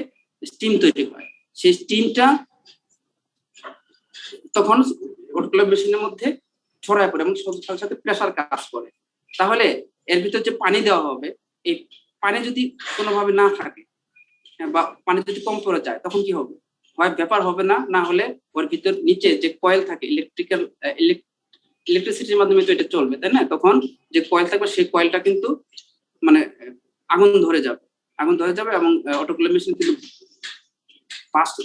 Speaker 1: স্টিম তৈরি হয়। সেই স্টিমটা তখন অটোক্লেভ মেশিনের মধ্যে ছড়ায় পড়ে এবং সাথে সাথে প্রেসার কাজ করে। তাহলে এর ভিতর যে পানি দেওয়া হবে, এই পানি যদি কোনোভাবে না থাকে বা পানি যদি কম পড়ে যায়, তখন কি হবে? হয় ব্যাপার হবে না, না হলে ওর ভিতর নিচে যে কয়েল থাকে, ইলেকট্রিসিটির মাধ্যমে তো এটা চলবে, তাই না? তখন যে কয়েল থাকবে সেই কয়েলটা কিন্তু মানে আগুন ধরে যাবে এবং অটোক্লেভ মেশিন কিন্তু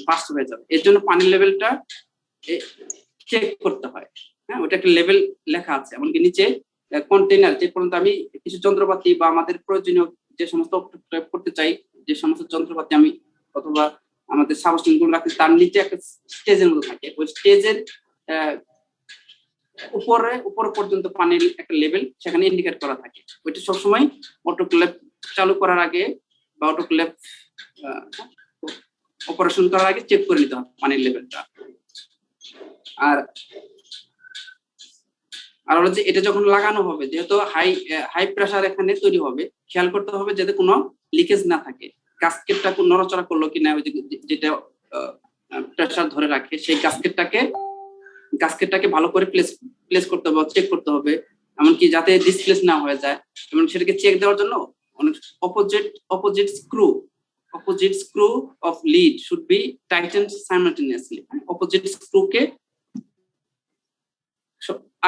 Speaker 1: বাস্ট হয়ে যাবে। এর জন্য পানির লেভেলটা চেক করতে হয়। হ্যাঁ, ওটা একটা লেভেল লেখা আছে। এমনকি নিচে কন্টেইনার, যে পর্যন্ত আমি কিছু যন্ত্রপাতি বা আমাদের প্রয়োজনীয় যে সমস্ত করতে চাই, যে সমস্ত যন্ত্রপাতি আমি অথবা আমাদের সাবস্টেশন গুলো রাখি, তার নিচে একটা স্টেজের মতো থাকে। ওই স্টেজের উপরে পর্যন্ত পানির একটা লেভেল সেখানে ইন্ডিকেট করা থাকে। ওইটা সবসময় অটোক্লেভ চালু করার আগে বা অটোক্লেভ অপারেশন করার আগে চেক করে নিতে হবে পানির লেভেলটা। আর হলো যে এটা যখন লাগানো হবে, যেহেতু হাই প্রেসার এখানে তৈরি হবে, খেয়াল করতে হবে যাতে কোনো লিকেজ না থাকে। গাস্কেটটা নড়াচড়া করলো কিনা, ওই যেটা প্রেসার ধরে রাখে, সেই গাস্কেটটাকে ভালো করে প্লেস করতে হবে, চেক করতে হবে, এমনকি যাতে ডিসপ্লেস না হয়ে যায়। এবং সেটাকে চেক দেওয়ার জন্য অনেক opposite screw of lid should be tightened simultaneously. Opposite স্ক্রুকে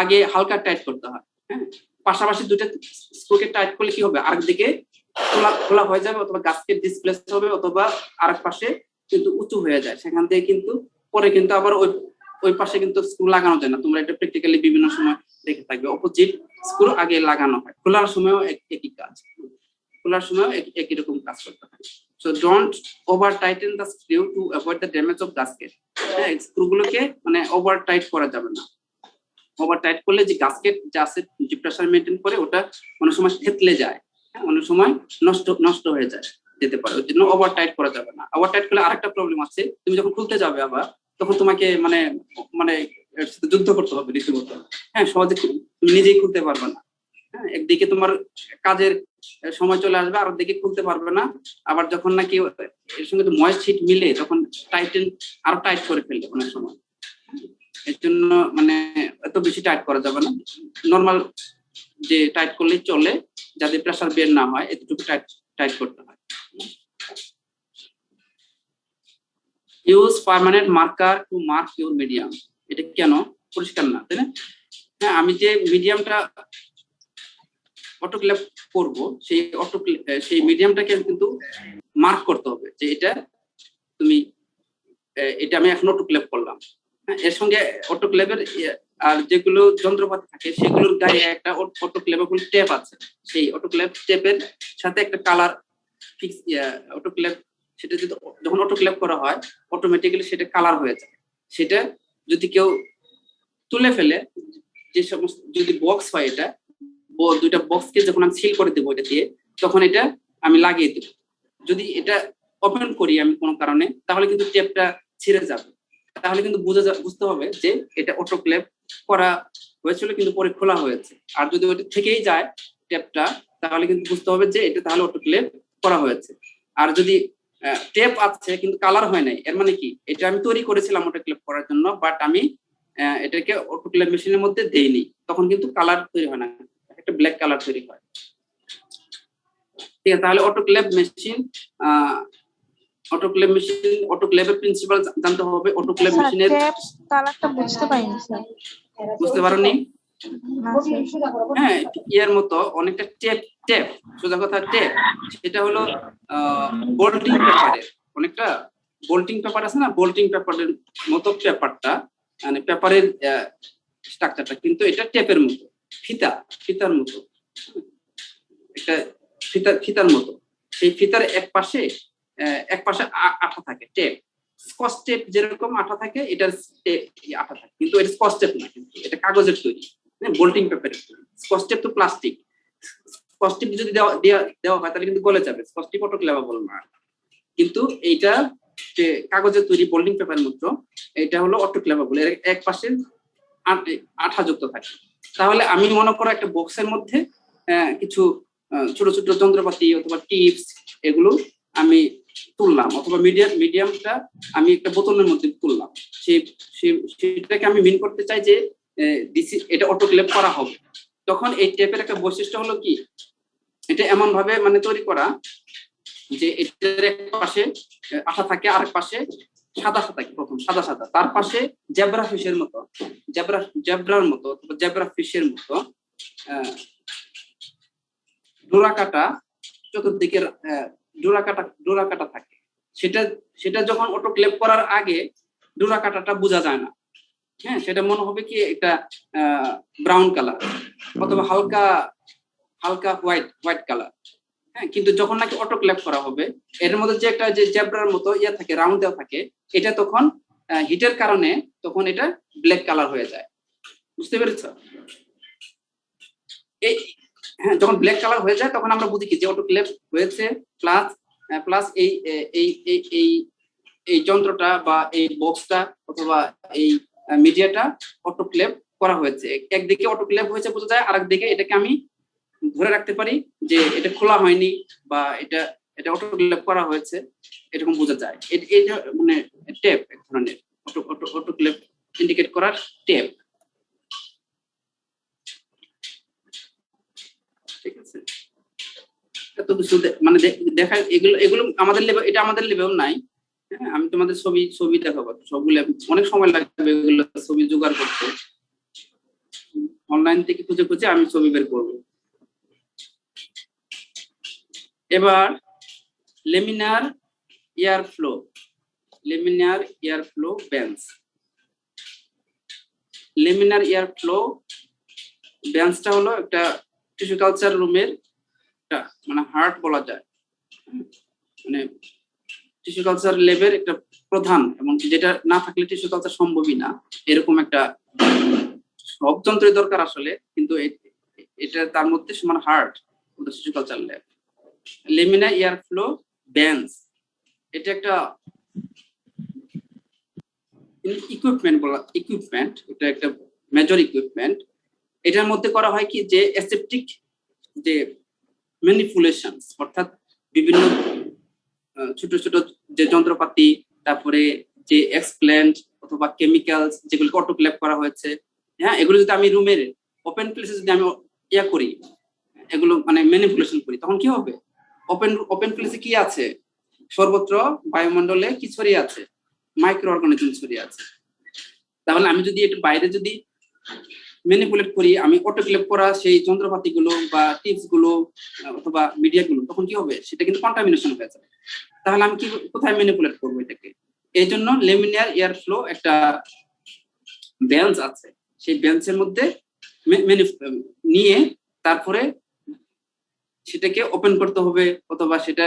Speaker 1: আগে হালকা টাইট করতে হয়। হ্যাঁ, পাশাপাশি দুটো স্ক্রুকে টাইট করলে কি হবে, আরেক দিকে খোলা হয়ে যাবে, অথবা গাস্কেট ডিসপ্লেস হবে, অথবা আরেক পাশে কিন্তু উঁচু হয়ে যায়। সেখান থেকে কিন্তু পরে কিন্তু আবার ওই পাশে কিন্তু স্ক্রু লাগানো যায় না। তোমরা এটা প্র্যাকটিক্যালি বিভিন্ন সময় দেখে থাকবে। অপোজিট স্ক্রু আগে লাগানো হয়। খোলার সময়ও একই কাজ, খোলার সময়ও একই রকম কাজ করতে হয়। So don't over tighten the screw to avoid the damage of gasket. হ্যাঁ, স্ক্রুগুলোকে মানে ওভার টাইট করা যাবে না। ওভার টাইট করলে যে গাস্কেট যা আছে, যে প্রেসার মেনটেন করে, ওটা অনেক সময় থেতলে যায়, অনেক সময় নষ্ট হয়ে যেতে পারে। ওই জন্য ওভার টাইট করা যাবে না। ওভার টাইট করলে আরেকটা প্রবলেম আছে, তুমি যখন খুলতে যাবে আবার, তখন তোমাকে মানে যুদ্ধ করতে হবে রীতিমতো। হ্যাঁ, সহজে তুমি নিজেই খুলতে পারবে না। হ্যাঁ, একদিকে তোমার কাজের সময় চলে আসবে, আর দিকে খুলতে পারবে না। আবার যখন নাকি এর সঙ্গে ময়েস্ট হিট মিলে, তখন আরো টাইট করে ফেলবে অনেক সময়। এর জন্য মানে এত বেশি টাইট করা যাবে না, নরমাল যে টাইট করলেই চলে, যাতে প্রেসার বের না হয়, এতটুকু টাইট করতে হয়। Use permanent marker to mark your medium. এটা কেন পরিষ্কার না, তাই না? হ্যাঁ, আমি যে মিডিয়ামটা অটোক্লেভ করব, সেই মিডিয়ামটাকে কিন্তু মার্ক করতে হবে যে এটা আমি এখন অটোক্লেভ করলাম। এর সঙ্গে অটোক্লেভের আর যেগুলো যন্ত্রপাতি থাকে, সেগুলোর গায়ে একটা অটোক্লেভেবল টেপ আছে। সেই অটোক্লেভ টেপের সাথে একটা কালার ফিক্স অটোক্লেভ, সেটা যখন অটোক্লেভ করা হয়, অটোমেটিক্যালি সেটা কালার হয়ে যায়। সেটা যদি কেউ তুলে ফেলে, যে সমস্ত যদি বক্স হয়, এটা দুইটা বক্সকে যখন আমি সিল করে দেবো এটা দিয়ে, তখন এটা আমি লাগিয়ে দেবো। যদি এটা ওপেন করি আমি কোনো কারণে, তাহলে কিন্তু টেপটা ছিঁড়ে যাবে। তাহলে কিন্তু বুঝতে হবে যে এটা অটোক্লেভ করা হয়েছিল, কিন্তু পরে খোলা হয়েছে। আর যদি ওটা থেকেই যায় টেপটা, তাহলে কিন্তু বুঝতে হবে যে এটা তাহলে অটোক্লেভ করা হয়েছে। আর যদি টেপ আছে কিন্তু কালার হয় নাই, এর মানে কি, এটা আমি তৈরি করেছিলাম অটোক্লেভ করার জন্য, বাট আমি এটাকে অটোক্লেভ মেশিনের মধ্যে দেইনি, তখন কিন্তু কালার তৈরি হয় না, একটা ব্ল্যাক কালার তৈরি হয়। ঠিক আছে, তাহলে অটোক্লেভ মেশিন, অটোক্লেভের প্রিন্সিপাল জানতে হবে। অটোক্লেভ
Speaker 4: স্যার
Speaker 1: মেশিনের
Speaker 4: ট্যাপ কালারটা বুঝতে পারিনি স্যার।
Speaker 1: বুঝতে পারোনি?
Speaker 4: না স্যার।
Speaker 1: হ্যাঁ, ইয়ার মতো অনেকটা টেপ, সোজা কথা টেপ, সেটা হলো বোল্টিং পেপারের, অনেকটা বোল্টিং পেপার আছে না, বোল্টিং পেপারের মতো পেপারটা, মানে পেপারের স্ট্রাকচারটা, কিন্তু এটা টেপের মতো, ফিতার মতো, একটা ফিতার মতো। সেই ফিতার এক পাশে আঠা থাকে, টেপ, স্কচ টেপ যেরকম আঠা থাকে, এটার আঠা থাকে, কিন্তু এটা স্কচ টেপ না, কিন্তু এটা কাগজের তৈরি, বোল্টিং পেপারের তৈরি। স্কচ টেপ তো প্লাস্টিক, স্কচ টেপ যদি দেওয়া হয় তাহলে কিন্তু গলে যাবে, স্কচ টেপ অটোক্লেভেবল না। কিন্তু এইটা যে কাগজের তৈরি বোল্টিং পেপারের মতো, এটা হলো অটোক্লেভেবল, এর এক পাশে আঠা যুক্ত থাকে। তাহলে আমি মনে করো একটা বক্সের মধ্যে কিছু ছোট ছোট যন্ত্রপাতি অথবা টিপস এগুলো আমি তুললাম, অথবা মিডিয়ামটা আমি একটা বোতলের মধ্যে তুললাম, সেটাকে আমি মিন করতে চাই যে এটা অটোক্লেভ করা হবে। তখন এই টেপের একটা বৈশিষ্ট্য হলো কি, এটা এমন ভাবে মানে তৈরি করা যে এটার এক পাশে আঠা থাকে, আরেক পাশে সাদা থাকে, প্রথম সাদা, তার পাশে জেব্রা ফিশের মতো, জেব্রার মতো অথবা জেব্রা ফিশের মতো ডোরা কাটা, চতুর্দিকের ডোরা কাটা থাকে। সেটা যখন অটোক্লেভ করার আগে ডোরা কাটাটা বোঝা যায় না। হ্যাঁ, সেটা মনে হবে কি একটা ব্রাউন কালার অথবা হালকা হোয়াইট কালার। হ্যাঁ, কিন্তু যখন নাকি অটোক্লেভ করা হবে, এর মধ্যে যে একটা যে জেব্রার মতো ইয়ে থাকে, রাউন্ড দেওয়া থাকে, এটা তখন হিটের কারণে তখন এটা ব্ল্যাক কালার হয়ে যায়। বুঝতে পেরেছ? হ্যাঁ, যখন ব্ল্যাক কালার হয়ে যায় তখন আমরা বুঝি কি যে অটোক্লেভ হয়েছে, প্লাস এই যন্ত্রটা বা এই বক্সটা অথবা এই মিডিয়াটা অটোক্লেভ করা হয়েছে। একদিকে অটোক্লেভ হয়েছে বোঝা যায়, আরেকদিকে এটাকে আমি ধরে রাখতে পারি যে এটা খোলা হয়নি বা এটা অটোক্লেভ করা হয়েছে, এরকম বোঝা যায়। এটা মানে টেপ, এক ধরনের অটোক্লেভ ইন্ডিকেট করার টেপ। ঠিক আছে, এত কিছু মানে দেখা, এগুলো আমাদের লেভেল, এটা আমাদের লেভেল নাই। হ্যাঁ, আমি তোমাদের ছবি দেখাবো, সবগুলো অনেক সময় লাগবে এগুলো ছবি জোগাড় করতে, অনলাইন থেকে খুঁজে আমি ছবি বের করবো। এবার laminar air flow bench. Laminar air flow বেঞ্চটা হলো একটা টিস্যু কালচার রুমের মানে হার্ট বলা যায়, মানে টিস্যু কালচার ল্যাবের একটা প্রধান, এবং যেটা না থাকলে টিস্যু কালচার সম্ভবই না, এরকম একটা সব যন্ত্রের দরকার আসলে, কিন্তু এটা তার মধ্যে সমান heart tissue culture lab. Laminar air flow bench, এটা একটা ইকুইপমেন্ট, এটা একটা মেজর ইকুইপমেন্ট। এটার মধ্যে করা হয় কি যে অ্যাসেপটিক যে ম্যানিপুলেশনস, অর্থাৎ বিভিন্ন ছোট ছোট যে যন্ত্রপাতি, তারপরে যে এক্সপ্ল্যান্ট অথবা কেমিক্যালস যেগুলোকে অটোক্লেভ করা হয়েছে, হ্যাঁ, এগুলো যদি আমি রুমের ওপেন প্লেসে যদি আমি করি, এগুলো মানে ম্যানিপুলেশন করি, তখন কি হবে? ওপেন প্লেসে কি আছে? সর্বত্র বায়ুমণ্ডলে কি ছড়িয়ে আছে? মাইক্রো অর্গানিজম ছড়িয়ে আছে। তাহলে আমি যদি এটা বাইরে যদি ম্যানিপুলেট করি, আমি অটোক্লেভ করা সেই যন্ত্রপাতিগুলো বা টিপস গুলো অথবা মিডিয়া গুলো, তখন কি হবে? সেটা কিন্তু কন্টামিনেশন হয়ে যাবে। তাহলে আমি কোথায় ম্যানিপুলেট করবো এটাকে? এই জন্য লেমিনার এয়ার ফ্লো একটা বেঞ্চ আছে, সেই বেঞ্চের মধ্যে নিয়ে তারপরে সেটাকে ওপেন করতে হবে, অথবা সেটা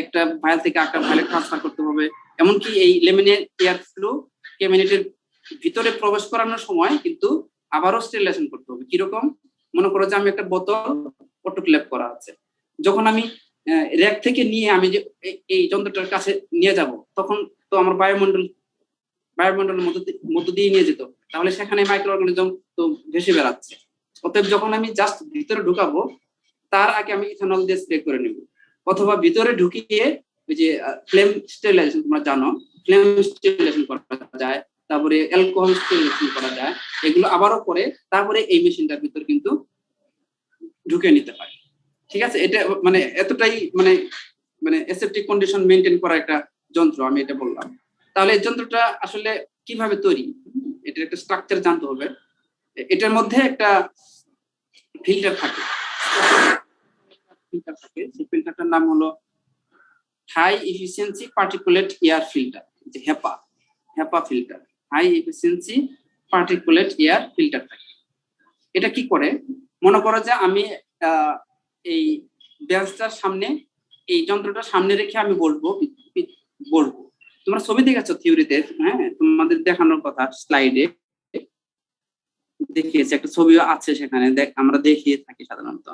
Speaker 1: একটা ফাইল থেকে একটা ফাইলে ট্রান্সফার করতে হবে। এমনকি এই লেমিনার এয়ার ফ্লো ক্যাবিনেটের ভিতরে প্রবেশ করানোর সময় কিন্তু আবারও স্টেরিলাইজেশন করতে হবে। কিরকম? মনে করো যে আমি একটা বোতল অটোক্লেভ করা আছে, যখন আমি র্যাক থেকে নিয়ে আমি যে এই যন্ত্রটার কাছে নিয়ে যাব, তখন তো আমার বায়ুমণ্ডলের মধ্য দিয়ে নিয়ে যেত, তাহলে সেখানে মাইক্রো অর্গানিজম তো ভেসে বেড়াচ্ছে। অতএব যখন আমি জাস্ট ভিতরে ঢুকাবো, তার আগে আমি ইথানল দিয়ে স্প্রে করে নেব, অথবা ভিতরে ঢুকিয়ে ওই যে ফ্লেম স্টেরিলাইজেশন, তোমরা জানো ফ্লেম স্টেরিলাইজেশন করা যায়, তারপরে অ্যালকোহল স্টেরিলাইজেশন করা যায়, এগুলো আবারও করে তারপরে এই মেশিনটার ভিতর কিন্তু ঢুকে নিতে হয়। ঠিক আছে, এটা মানে এতটাই মানে মানে অ্যাসেপ্টিক কন্ডিশন মেনটেন করা একটা যন্ত্র, আমি এটা বললাম। তাহলে এই যন্ত্রটা আসলে কিভাবে তৈরি, এটার একটা স্ট্রাকচার জানতে হবে। এটার মধ্যে একটা ফিল্টার থাকে, সেই ফিল্টারটার নাম হলো high efficiency particulate air filter, যে HEPA filter, high efficiency particulate air filter থাকে। এটা কি করে, মনে করো যে আমি এই বেঞ্চটার সামনে এই যন্ত্রটা সামনে রেখে আমি বসবো, তোমরা ছবি দেখেছো থিওরিতে, হ্যাঁ তোমাদের দেখানোর কথা স্লাইডে দেখিয়েছি, একটা ছবিও আছে সেখানে, আমরা দেখিয়ে থাকি সাধারণত।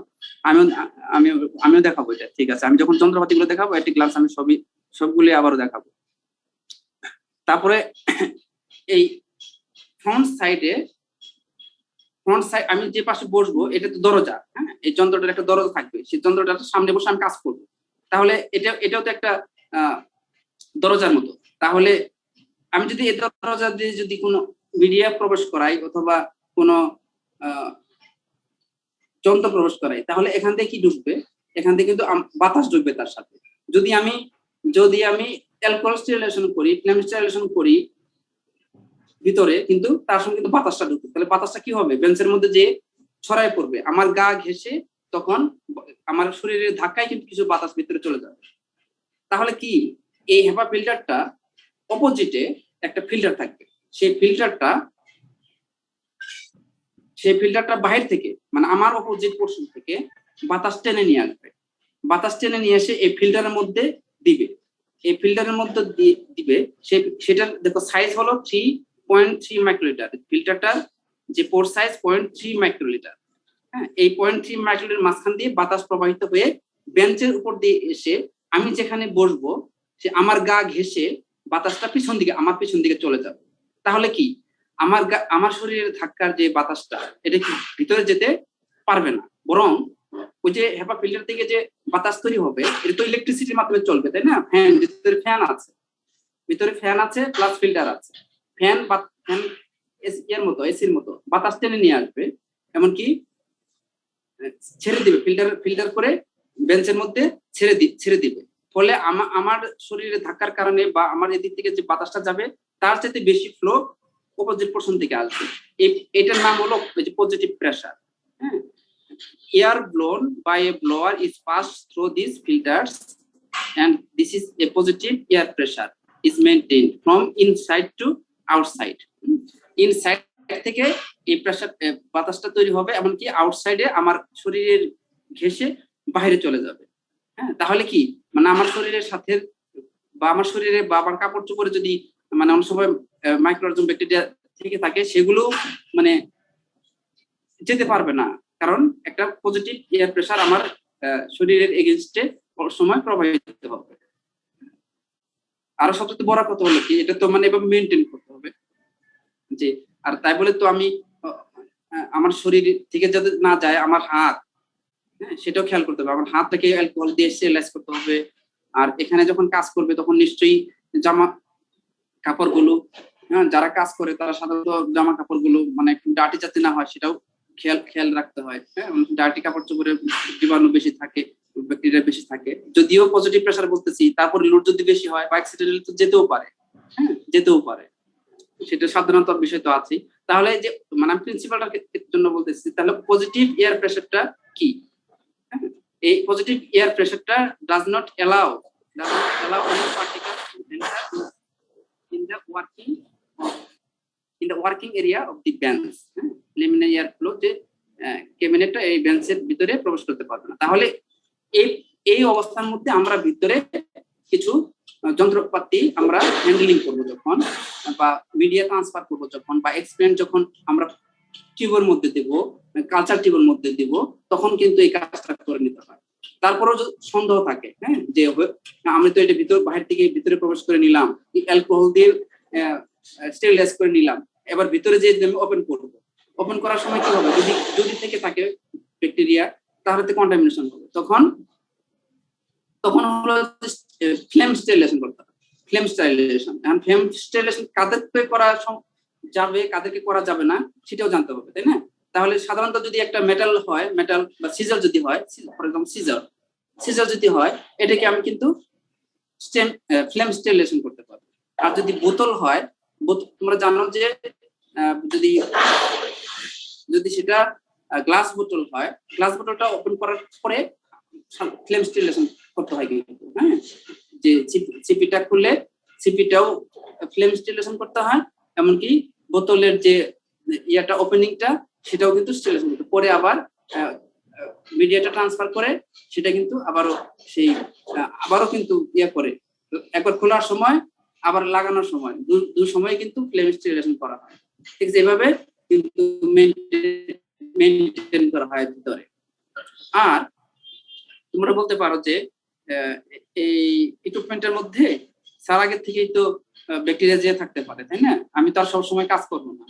Speaker 1: আমিও দেখাবো এটা, ঠিক আছে। আমি যখন যন্ত্রপাতিগুলো দেখাবো একটি গ্লাস আমি সবগুলি আবারও দেখাবো। তারপরে এই ফ্রন্ট সাইড আমি যে পাশে বসবো এটা তো দরজা, হ্যাঁ এই যন্ত্রটার একটা দরজা থাকবে, সেই যন্ত্রটার সামনে বসে আমি কাজ করবো। তাহলে এটাও তো একটা দরজার মতো। তাহলে আমি যদি এই দরজা দিয়ে যদি কোনো মিডিয়া প্রবেশ করাই অথবা কোনো যন্ত্র প্রবেশ করাই, তাহলে এখান থেকে কি ঢুকবে, এখান থেকে কিন্তু বাতাস ঢুকবে তার সাথে। যদি আমি অ্যালকোহল স্টেরিলাইজেশন করি, ফ্লেম স্টেরিলাইজেশন করি ভিতরে, কিন্তু তার সঙ্গে কিন্তু বাতাসটা ঢুকবে, তাহলে বাতাসটা কি হবে, বেঞ্চের মধ্যে যে ছড়ায় পড়বে, আমার গা ঘেঁষে তখন আমার শরীরের ধাক্কায় কিন্তু কিছু বাতাস ভিতরে চলে যাবে। তাহলে কি এই হেপা ফিল্টারটা অপোজিটে একটা ফিল্টার থাকবে, সেই ফিল্টারটা বাহির থেকে মানে আমার অপোজিট পোর্শন থেকে বাতাস টেনে নিয়ে আসবে, বাতাস টেনে নিয়ে এসে এই ফিল্টারের মধ্যে দিবে, এই ফিল্টারের মধ্যে দিবে। সেটার দেখো সাইজ হলো 3.3 মাইক্রোলিটার, ফিল্টারটার যে পোর সাইজ 0.3 মাইক্রোলিটার। হ্যাঁ, এই 0.3 মাইক্রোলিটার মাঝখান দিয়ে বাতাস প্রবাহিত হয়ে বেঞ্চের উপর দিয়ে এসে আমি যেখানে বসবো সে আমার গা ঘেঁষে বাতাসটা আমার পিছন দিকে চলে যাবে। তাহলে কি আমার শরীরের ধাক্কার যে বাতাসটা এটা কি ভিতরে যেতে পারবে না, বরং ওই যে হেপা ফিল্টার থেকে যে বাতাস তৈরি হবে এটা তো ইলেকট্রিসিটির মাধ্যমে চলবে, তাই না? ভিতরে ফ্যান আছে প্লাস ফিল্টার আছে। ফ্যান এসির মতো বাতাস টেনে নিয়ে আসবে, এমনকি ছেড়ে দিবে, ফিল্টার করে বেঞ্চের মধ্যে ছেড়ে দিবে। ফলে আমার শরীরে ধাক্কার কারণে বা আমার এদিক থেকে যে বাতাসটা যাবে তার চাইতে বেশি ফ্লো অপোজিট পোর্শন থেকে আসবে। এটার নাম হলো পজিটিভ প্রেসার। হ্যাঁ, air blown by a blower is passed through these filters and this is a positive air pressure is maintained from inside to outside. Inside থেকে এই প্রেসার বাতাসটা তৈরি হবে, এমনকি আউটসাইডে আমার শরীরের ঘেঁষে বাইরে চলে যাবে। হ্যাঁ, তাহলে কি মানে আমার শরীরের সাথে বা আমার শরীরে বা আমার কাপড় চোপড়ে যদি মানে অনেক সময় মাইক্রোঅর্গানিজম ব্যাকটেরিয়া থেকে থাকে সেগুলো মানে যেতে পারবে না, কারণ একটা পজিটিভ এয়ার প্রেসার আমার শরীরের এগেইনস্টে সময় প্রবাহিত হবে। আরো সবচেয়ে বড় কথা হলো কি, এটা তো মানে এভাবে মেনটেন করতে হবে যে, আর তাই বলে তো আমি আমার শরীর থেকে যাতে না যায় আমার হাত, হ্যাঁ সেটাও খেয়াল করতে হবে, আমার হাতটাকে অ্যালকোহল দিয়ে স্টেরিলাইজ করতে হবে। আর এখানে যখন কাজ করবে তখন নিশ্চয়ই জামা কাপড়গুলো, হ্যাঁ যারা কাজ করে তারা সাধারণত জামা কাপড়গুলো মানে একটু ডার্টি যাতে না হয় সেটাও খেয়াল রাখতে হয়। হ্যাঁ, ডার্টি কাপড় চোপড়ে জীবাণু বেশি থাকে, ব্যাকটেরিয়া বেশি থাকে। যদিও পজিটিভ প্রেসার বলতেছি, তারপরে লোড যদি বেশি হয় বা অ্যাক্সিডেন্টাল তো যেতেও পারে, হ্যাঁ যেতেও পারে, সেটা সাধারণত বিষয় তো আছে। তাহলে যে মানে আমি প্রিন্সিপালটার জন্য বলতেছি, তাহলে পজিটিভ এয়ার প্রেসারটা কি? এই পজিটিভ এয়ার প্রেসারটা does not allow any particle to enter in the working area of the bench. Preliminary air flow যে ক্যাবিনেটটা এই বেঞ্চের ভিতরে প্রবেশ করতে পারবে না। তাহলে এই অবস্থার মধ্যে আমরা ভিতরে কিছু যন্ত্রপাতি আমরা হ্যান্ডলিং করবো যখন, বা মিডিয়া ট্রান্সফার করবো যখন, বা এক্সপেরিমেন্ট যখন আমরা টিউবের মধ্যে দেবো, কালচার টিউবের মধ্যে দিব, তখন কিন্তু এই কাজটা করে নিতে হয়। তারপরেও সন্দেহ থাকে, হ্যাঁ যে আমি তো এটা বাহির থেকে ভিতরে প্রবেশ করে নিলাম, অ্যালকোহল দিয়ে স্টেরিলাইজ করে নিলাম, এবার ভিতরে যে আমি ওপেন করার সময় কি হবে, যদি থেকে থাকে ব্যাকটেরিয়া তাহলে তো কন্টামিনেশন হবে, তখন হলো ফ্লেম স্টেরিলাইজেশন করতে হবে। ফ্লেম স্টেরিলাইজেশন কাদের করা যাবে, কাদেরকে করা যাবে না সেটাও জানতে হবে, তাই না? তাহলে সাধারণত যদি একটা মেটাল হয়, মেটাল বা সিজার যদি হয়, ফর এক্সাম্পল সিজার যদি হয়, এটাকে আমি কিন্তু ফ্লেম স্টেরিলাইজেশন করতে পারবো। আর যদি বোতল হয়, তোমরা জানো যে যদি যদি সেটা গ্লাস বোতল হয়, গ্লাস বোতলটা ওপেন করার পরে ফ্লেম স্টেরিলাইজেশন করতে হয় কিন্তু, হ্যাঁ, যে সিপিটা খুললে সিপিটাও ফ্লেম স্টেরিলাইজেশন করতে হয়, এমনকি বোতলের যে ইয়াটা ওপেনিংটা সেটাও কিন্তু স্টেরিলাইজেশন করতে, পরে আবার মিডিয়াটা ট্রান্সফার করে সেটা কিন্তু আবারও কিন্তু ইয়া করে, একবার খোলার সময় আবার লাগানোর সময় দুই সময় কিন্তু ফ্লেম স্টেরিলাইজেশন করা হয়। ঠিক যেভাবে কিন্তু মেইনটেইন করা হয় ভিতরে। আর তোমরা বলতে পারো যে এই ইকুইপমেন্টের মধ্যে স্যার আগের থেকেই তো ব্যাকটেরিয়া যে থাকতে পারে, তাই না? আমি তো আর সবসময় কাজ করবো না,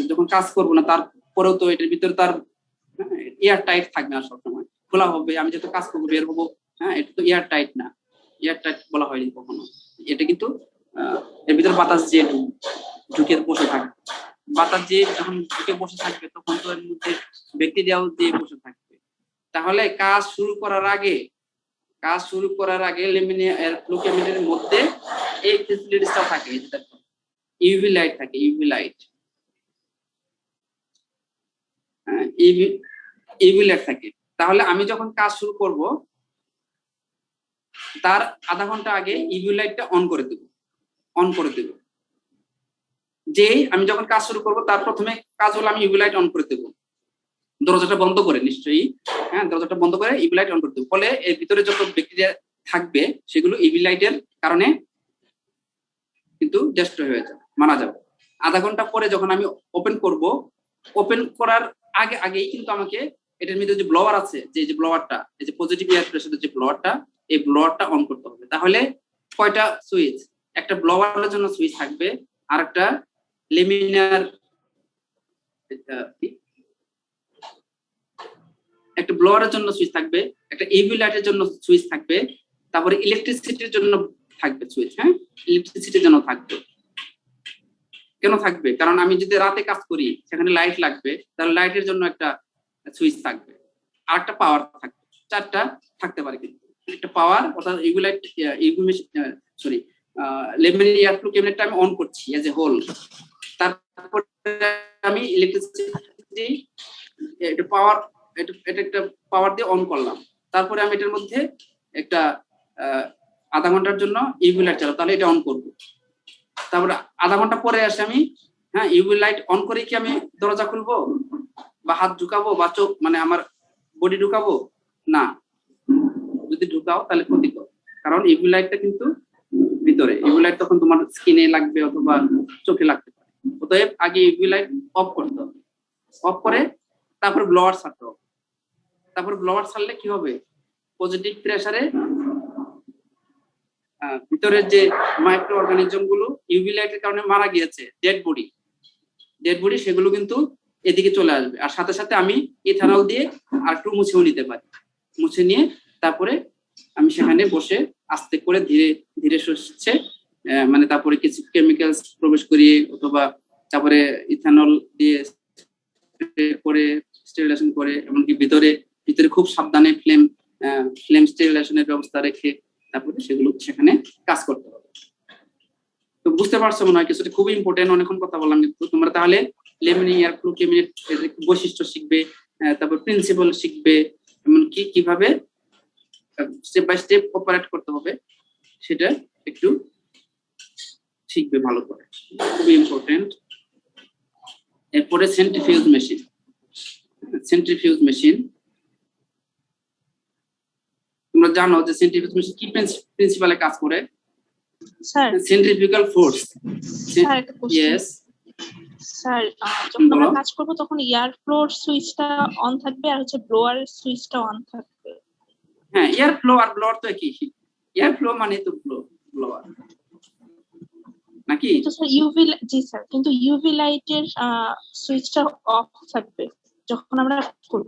Speaker 1: যখন কাজ করবো না তারপরেও তো এটার ভিতরে তার এয়ার টাইট থাকবে না, সবসময় খোলা হবে, আমি যত কাজ করবো বের হবো, হ্যাঁ, এটা তো এয়ার টাইট না, এয়ার টাইট বলা হয়নি কখনো। এটা কিন্তু এর ভিতরে বাতাস যে ঢুকে বসে থাকে, বাতাস যে যখন ঢুকে বসে থাকবে তখন তো এর মধ্যে ব্যাকটেরিয়াও দিয়ে বসে থাকবে। তাহলে কাজ শুরু করার আগে ল্যামিনিয়া এর ফ্লো ক্যাবিনেটের মধ্যে এই ফ্যাসিলিটিসটা থাকে, যেটা ইউভি লাইট থাকে, ইউভি লাইট থাকে। তাহলে আমি যখন কাজ শুরু করব তার আধা ঘন্টা আগে ইউভি লাইটটা অন করে দেব। যে আমি যখন কাজ শুরু করব তার প্রথমে কাজ হলো আমি ইউভি লাইট অন করে দেব, দরজাটা বন্ধ করে, নিশ্চয়ই, হ্যাঁ, দরজাটা বন্ধ করে ইউভি লাইট অন করে দেব। ফলে এর ভিতরে যত ব্যাকটেরিয়া থাকবে সেগুলো ইউভি লাইটের কারণে কিন্তু ডেস্ট্রয় হয়ে যাবে, মারা যাবে। আধা ঘন্টা পরে যখন আমি ওপেন করার আগেই কিন্তু আমাকে এটার মধ্যে যে ব্লোয়ার আছে, যে ব্লোয়ারটা, এই যে পজিটিভ এয়ার প্রেসারের যে ব্লোয়ারটা, এই ব্লোয়ারটা অন করতে হবে। তাহলে কয়টা সুইচ? একটা ব্লোয়ারের জন্য সুইচ থাকবে, আর একটা লেমিনার একটা ব্লোয়ারের জন্য সুইচ থাকবে, একটা ইউভি লাইটের জন্য সুইচ থাকবে, তারপরে ইলেকট্রিসিটির জন্য থাকবে সুইচ, হ্যাঁ, ইলেকট্রিসিটির জন্য থাকবে। কেন থাকবে? কারণ আমি যদি রাতে কাজ করি সেখানে লাইট লাগবে, তাহলে লাইটের জন্য একটা সুইচ থাকবে, আর একটা পাওয়ার থাকবে, চারটা থাকতে পারে। কিন্তু একটা পাওয়ার, অর্থাৎ লেমিনার এয়ার ফ্লো ক্যাবিনেটটা আমি অন করছি এজ এ হোল, তারপরে আমি ইলেকট্রিসিটি এটা পাওয়ার, এটা একটা পাওয়ার দিয়ে অন করলাম, তারপরে আমি এটার মধ্যে একটা আধা ঘন্টার জন্য ইউভি লাইট চালাবো, তাহলে এটা অন করবো। তারপরে আধা ঘন্টা পরে আসে আমি, হ্যাঁ, ইউভি লাইট অন করে কি আমি দরজা খুলবো বা হাত ঢুকাবো বা চোখ, মানে আমার বডি ঢুকাবো না? যদি ঢুকাও তাহলে ক্ষতিকর, কারণ ইউভি লাইটটা কিন্তু ভিতরে, ইউভি লাইট তখন তোমার স্কিনে লাগবে অথবা চোখে লাগতে পারে। অতএব আগে ইউভি লাইট অফ করতে হবে, অফ করে তারপর ব্লোয়ার ছাড়তে হবে। তারপর ব্লোয়ার ছাড়লে কি হবে? পজিটিভ প্রেসারে ভিতরের যে মাইক্রো অর্গানিজম গুলো ইউভি লাইটের কারণে মারা গিয়েছে, ডেড বডি, সেগুলো কিন্তু এদিকে চলে আসবে। আর সাথে সাথে আমি ইথানল দিয়ে আর একটু মুছেও নিতে পারি, মুছে নিয়ে তারপরে আমি সেখানে বসে আস্তে করে ধীরে ধীরে সরছে, মানে তারপরে কিছু কেমিক্যালস প্রবেশ করিয়ে অথবা তারপরে ইথানল দিয়ে করে স্টেরিলাইজেশন করে, এমনকি ভিতরে খুব সাবধানে ফ্লেম স্টেরিলাইজেশনের ব্যবস্থা রেখে তারপরে সেগুলো সেখানে কাজ করতে হবে। তো বুঝতে পারছো মনে হয় কিছুটা, খুবই ইম্পর্টেন্ট। অনেকক্ষণ কথা বললাম, কিন্তু তোমরা তাহলে লেমিনিং এয়ার ফ্লো ক্যাবিনেট বৈশিষ্ট্য শিখবে, তারপর প্রিন্সিপাল শিখবে, এমনকি কিভাবে স্টেপ বাই স্টেপ অপারেট করতে হবে সেটা একটু শিখবে ভালো করে, খুবই ইম্পর্টেন্ট। এরপরে সেন্ট্রিফিউজ মেশিন, তোমরা জানো যে সেন্ট্রিফিউজ মেশিন কি প্রিন্সিপালে কাজ করে?
Speaker 4: Sir,
Speaker 1: centrifugal force.
Speaker 4: স্যার একটা কোশ্চেন।
Speaker 1: ইয়েস
Speaker 4: স্যার, যখন আমরা কাজ করব তখন এয়ার ফ্লোর সুইচটা অন থাকবে আর হচ্ছে ব্লোয়ার সুইচটা অন থাকবে।
Speaker 1: হ্যাঁ, এয়ার ফ্লো আর ব্লোয়ার তো একই। এয়ার ফ্লো মানে তো ব্লোয়ার নাকি?
Speaker 4: কিন্তু স্যার ইউভি, জি স্যার, কিন্তু ইউভি লাইটের সুইচটা অফ থাকবে যখন আমরা করব।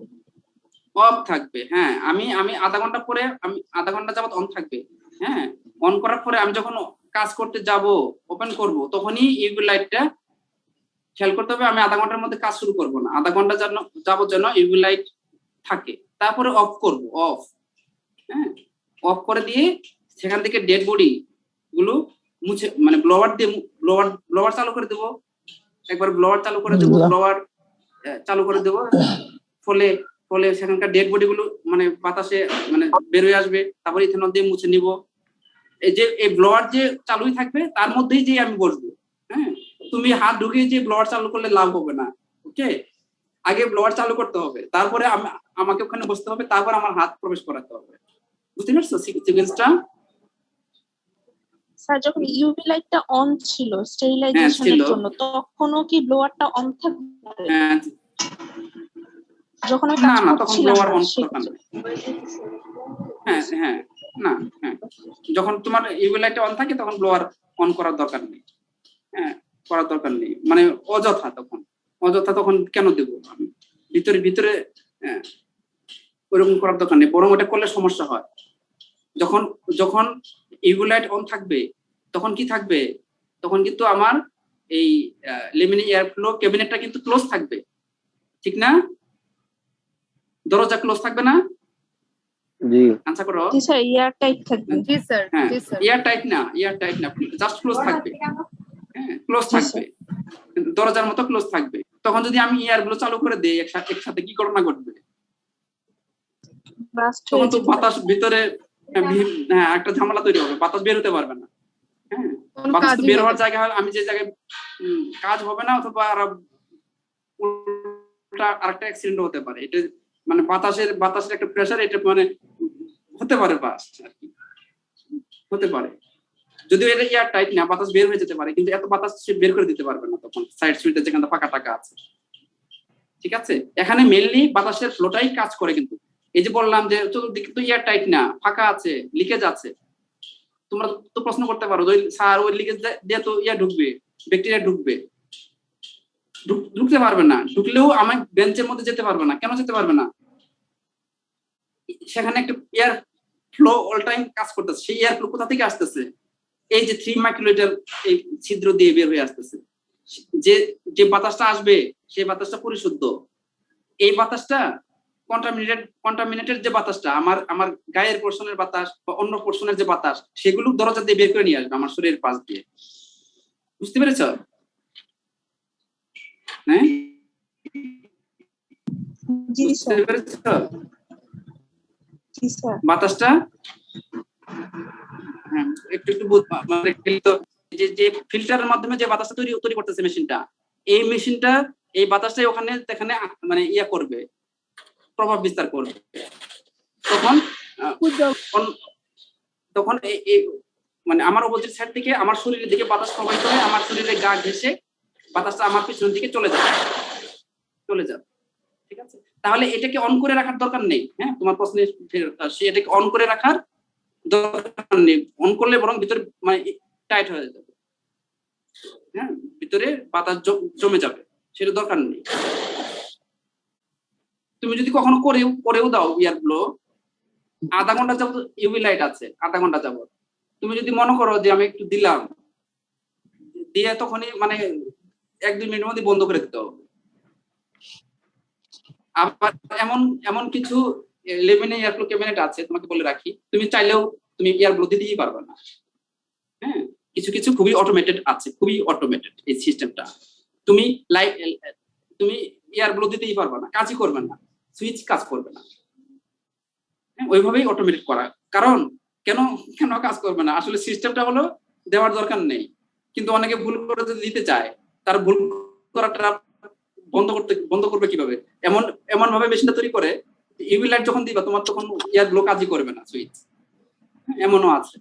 Speaker 1: অফ থাকবে, হ্যাঁ। আমি আধা ঘন্টা পরে, আমি আধা ঘন্টা যাবত অন থাকবে, হ্যাঁ। অন করার পরে আমি যখন কাজ করতে যাব, ওপেন করব, তখনই ইউভি লাইটটা খেয়াল করতে হবে আমি আধা ঘন্টার মধ্যে কাজ শুরু করব না, আধা ঘন্টা যাবত যেন ইউভি লাইট থাকে, তারপরে অফ করব, অফ, হ্যাঁ অফ করে দিয়ে সেখান থেকে ডেড বডি গুলো মুছে, মানে ব্লোয়ার দিয়ে ব্লোয়ার চালু করে দেবো, একবার ব্লোয়ার চালু করে দেবো, ব্লোয়ার চালু করে দেবো, ফলে ফলে সেখানকার ডেড বডি গুলো মানে বাতাসে মানে বের হয়ে আসবে, তারপরে ইথেনল দিয়ে মুছে নিব। এই যে এই ব্লোয়ার যে চালুই থাকবে তার মধ্যেই যে আমি বসবো, হ্যাঁ তুমি হাত ঢুকিয়ে যে ব্লোয়ার চালু করলে লাভ হবে না, ওকে আগে ব্লোয়ার চালু করতে হবে, তারপরে আমাকে ওখানে বসতে হবে, তারপর আমার হাত প্রবেশ করাতে হবে, বুঝতে পারছো সিকোয়েন্সটা?
Speaker 4: স্যার যখন ইউভি লাইটটা অন ছিল স্টেরিলাইজেশনের জন্য তখনও কি ব্লোয়ারটা অন থাকবে? যখন আমি কাজ করছিলাম
Speaker 1: হ্যাঁ না, হ্যাঁ যখন তোমার ইউভি লাইটটা অন থাকে তখন ব্লোয়ার অন করার দরকার নেই, হ্যাঁ করার দরকার নেই, মানে অযথা তখন কেন দেব আমি ভিতরে ওরকম করার দরকার নেই, বরং ওটা করলে সমস্যা হয়। যখন ইউভি লাইট অন থাকবে তখন কি থাকবে, তখন কিন্তু আমার এই লেমিনি এয়ার ফ্লো ক্যাবিনেটটা কিন্তু ক্লোজ থাকবে, ঠিক না? দরজা ক্লোজ থাকবে না?
Speaker 2: জি
Speaker 1: আনসার করো।
Speaker 4: জি স্যার, এয়ার টাইট থাকবে।
Speaker 5: জি স্যার,
Speaker 1: হ্যাঁ
Speaker 5: জি স্যার।
Speaker 1: এয়ার টাইট না, জাস্ট ক্লোজ থাকবে, হ্যাঁ ক্লোজ থাকবে, দরজার মতো ক্লোজ থাকবে। তখন যদি আমি এয়ার গুলো চালু করে দেই একসাথে কি ঘটনা ঘটবে? তখন তো বাতাস ভিতরে একটা ঝামেলা তৈরি হবে, বাতাস বের হতে পারবে না, হ্যাঁ বাতাস বের হওয়ার জায়গা হয় আমি যে জায়গায় কাজ হবে না, অথবা আরেকটা অ্যাক্সিডেন্ট হতে পারে। এটা মানে বাতাসের একটা প্রেসার, এটা মানে হতে পারে বাস্ট আর কি, হতে পারে। যদিও এটা এয়ার টাইট না, বাতাস বের হয়ে যেতে পারে, কিন্তু এত বাতাস সে বের করে দিতে পারবে না তখন সাইড সুইটে যেখানে ফাঁকা টাকা আছে, ঠিক আছে? এখানে মেইনলি বাতাসের ফ্লোটাই কাজ করে। কিন্তু এই যে বললাম যে চতুর্দিকে তো এয়ার টাইট না, ফাঁকা আছে, লিকেজ আছে, তোমরা তো প্রশ্ন করতে পারো স্যার ওই লিকেজ দিয়ে তো ঢুকবে, ব্যাকটেরিয়া ঢুকতে পারবে না, ঢুকলেও আমার বেঞ্চের মধ্যে যেতে পারবে না। কেন যেতে পারবে না? সেখানে একটা এয়ার ফ্লো অল টাইম কাজ করতেছে। সেই এয়ার ফ্লো কোথা থেকে আসতেছে? এই যে 3 মাইক্রোলিটার এই ছিদ্র দিয়ে বের হয়ে আসতেছে। যে বাতাসটা আসবে সেই বাতাসটা পরিশুদ্ধ। এই বাতাসটা কন্টামিনেটেড যে বাতাসটা আমার গায়ের পোর্শনের বাতাস বা অন্য পোর্শনের যে বাতাস, সেগুলো দরজা দিয়ে বের করে নিয়ে আসবে আমার শরীরের পাশ দিয়ে। বুঝতে পেরেছ? হ্যাঁ বুঝতে পেরেছ? বাতাসটা একটু যে ফিল্টারের মাধ্যমে যে বাতাসটা তৈরি করতেছে মেশিনটা, এই মেশিনটা এই বাতাসটাই ওখানে মানে করবে, প্রভাব বিস্তার করবে। তখন মানে আমার অপোজিট সাইড থেকে আমার শরীরের দিকে বাতাস প্রবাহিত হয়ে আমার শরীরে গা ঘেঁষে বাতাসটা আমার পিছনের দিকে চলে যাবে, ঠিক আছে? তাহলে এটাকে অন করে রাখার দরকার নেই। হ্যাঁ তোমার প্রশ্নে এটাকে অন করে রাখার দরকার নেই, অন করলে বরং ভিতরে মানে টাইট হয়ে যাবে, হ্যাঁ ভিতরে বাতাস জমে যাবে, সেটা দরকার নেই। তুমি যদি কখনো করেও দাও এয়ার ব্লো, আধা ঘন্টা যাবত ইউভি লাইট আছে, আধা ঘন্টা যাবত তুমি যদি মনে করো যে আমি একটু দিলাম দিয়ে তখনই মানে 1-2 মিনিটের মধ্যে বন্ধ করে দিতে হবে। আবার এমন কিছু লেমিনি এয়ার ফ্লো ক্যাবিনেট আছে, তোমাকে বলে রাখি, তুমি চাইলেও তুমি এয়ার ব্লো দিতেই পারবে না। হ্যাঁ কিছু খুবই অটোমেটেড আছে, খুবই অটোমেটেড এই সিস্টেমটা। তুমি এয়ার ব্লো দিতেই পারবে না, কাজই করবে না, সুইচ কাজ করবে না। ওইভাবেই অটোমেটেড করা। কারণ কেন কাজ করবে না? আসলে সিস্টেমটা হলো দেওয়ার দরকার নেই, কিন্তু অনেকে ভুল করে দিতে চায়। তার ভুল করাটা বন্ধ করবে কিভাবে? এমন ভাবে মেশিনটা তৈরি করে ইউভি লাইট যখন দিবা তোমার তখন এয়ার ব্লো কাজই করবে না, সুইচ। এমনও আছে,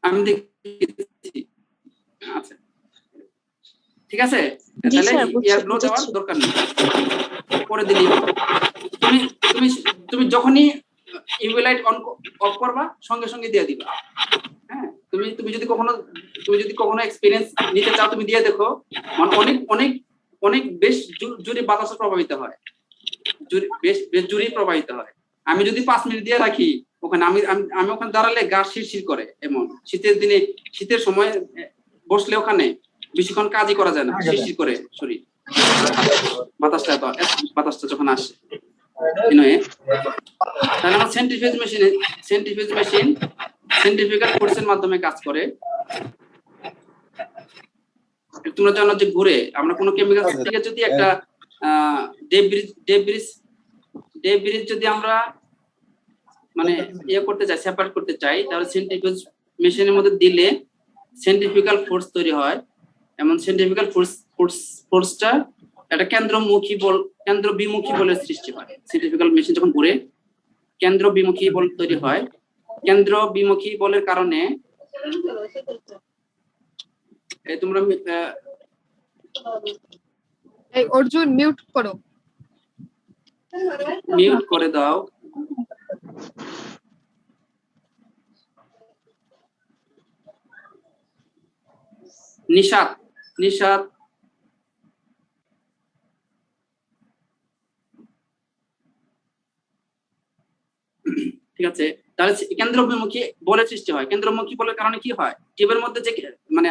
Speaker 1: আমি দেখেছি। আচ্ছা ঠিক আছে, তাহলে এয়ার ব্লো দেওয়ার দরকার নেই, করে দিলি। তুমি যখনই ইউভি লাইট অফ করবা সঙ্গে সঙ্গে দিয়ে দিবা। হ্যাঁ তুমি যদি কখনো এক্সপেরিয়েন্স নিতে চাও তুমি দিয়ে দেখো, মানে অনেক বেশ জোরে বাতাসে প্রভাবিত হয়, বেশ জোরে প্রবাহিত হয়। আমি যদি 5 মিনিট দিয়ে রাখি ওখানে, আমি ওখানে দাঁড়ালে গা শিরশির করে। এমন শীতের দিনে, শীতের সময় বসলে ওখানে বেশিক্ষণ কাজই করা যায় না, শিরশির করে শরীর, বাতাসটা যখন আসে। তাহলে আমার সেন্ট্রিফিউজ মেশিন সেন্ট্রিফিউগাল ফোর্সের মাধ্যমে কাজ করে। তোমরা জানো যে ঘুরে আমরা কোনো কেমিক্যাল থেকে যদি একটা ডেব্রিজ যদি আমরা মানে করতে চাই, সেপারেট করতে চাই, তাহলে সেন্ট্রিফিউজ মেশিনের মধ্যে দিলে সেন্ট্রিফিউগাল ফোর্স তৈরি হয়। এমন সেন্ট্রিফিউগাল ফোর্সটা একটা কেন্দ্র বিমুখী বলের সৃষ্টি হয়। সেন্ট্রিফিউগাল মেশিন যখন ঘুরে কেন্দ্র বিমুখী বল তৈরি হয়। কেন্দ্র বিমুখী বলের কারণে তোমরা
Speaker 5: অর্জুন মিউট করো,
Speaker 1: মিউট করে দাও। নিশাত ঠিক আছে। তাহলে কেন্দ্রবিমুখী বলের সৃষ্টি হয়। কেন্দ্রমুখী বলের কারণে কি হয়, টিউবের মধ্যে যে মানে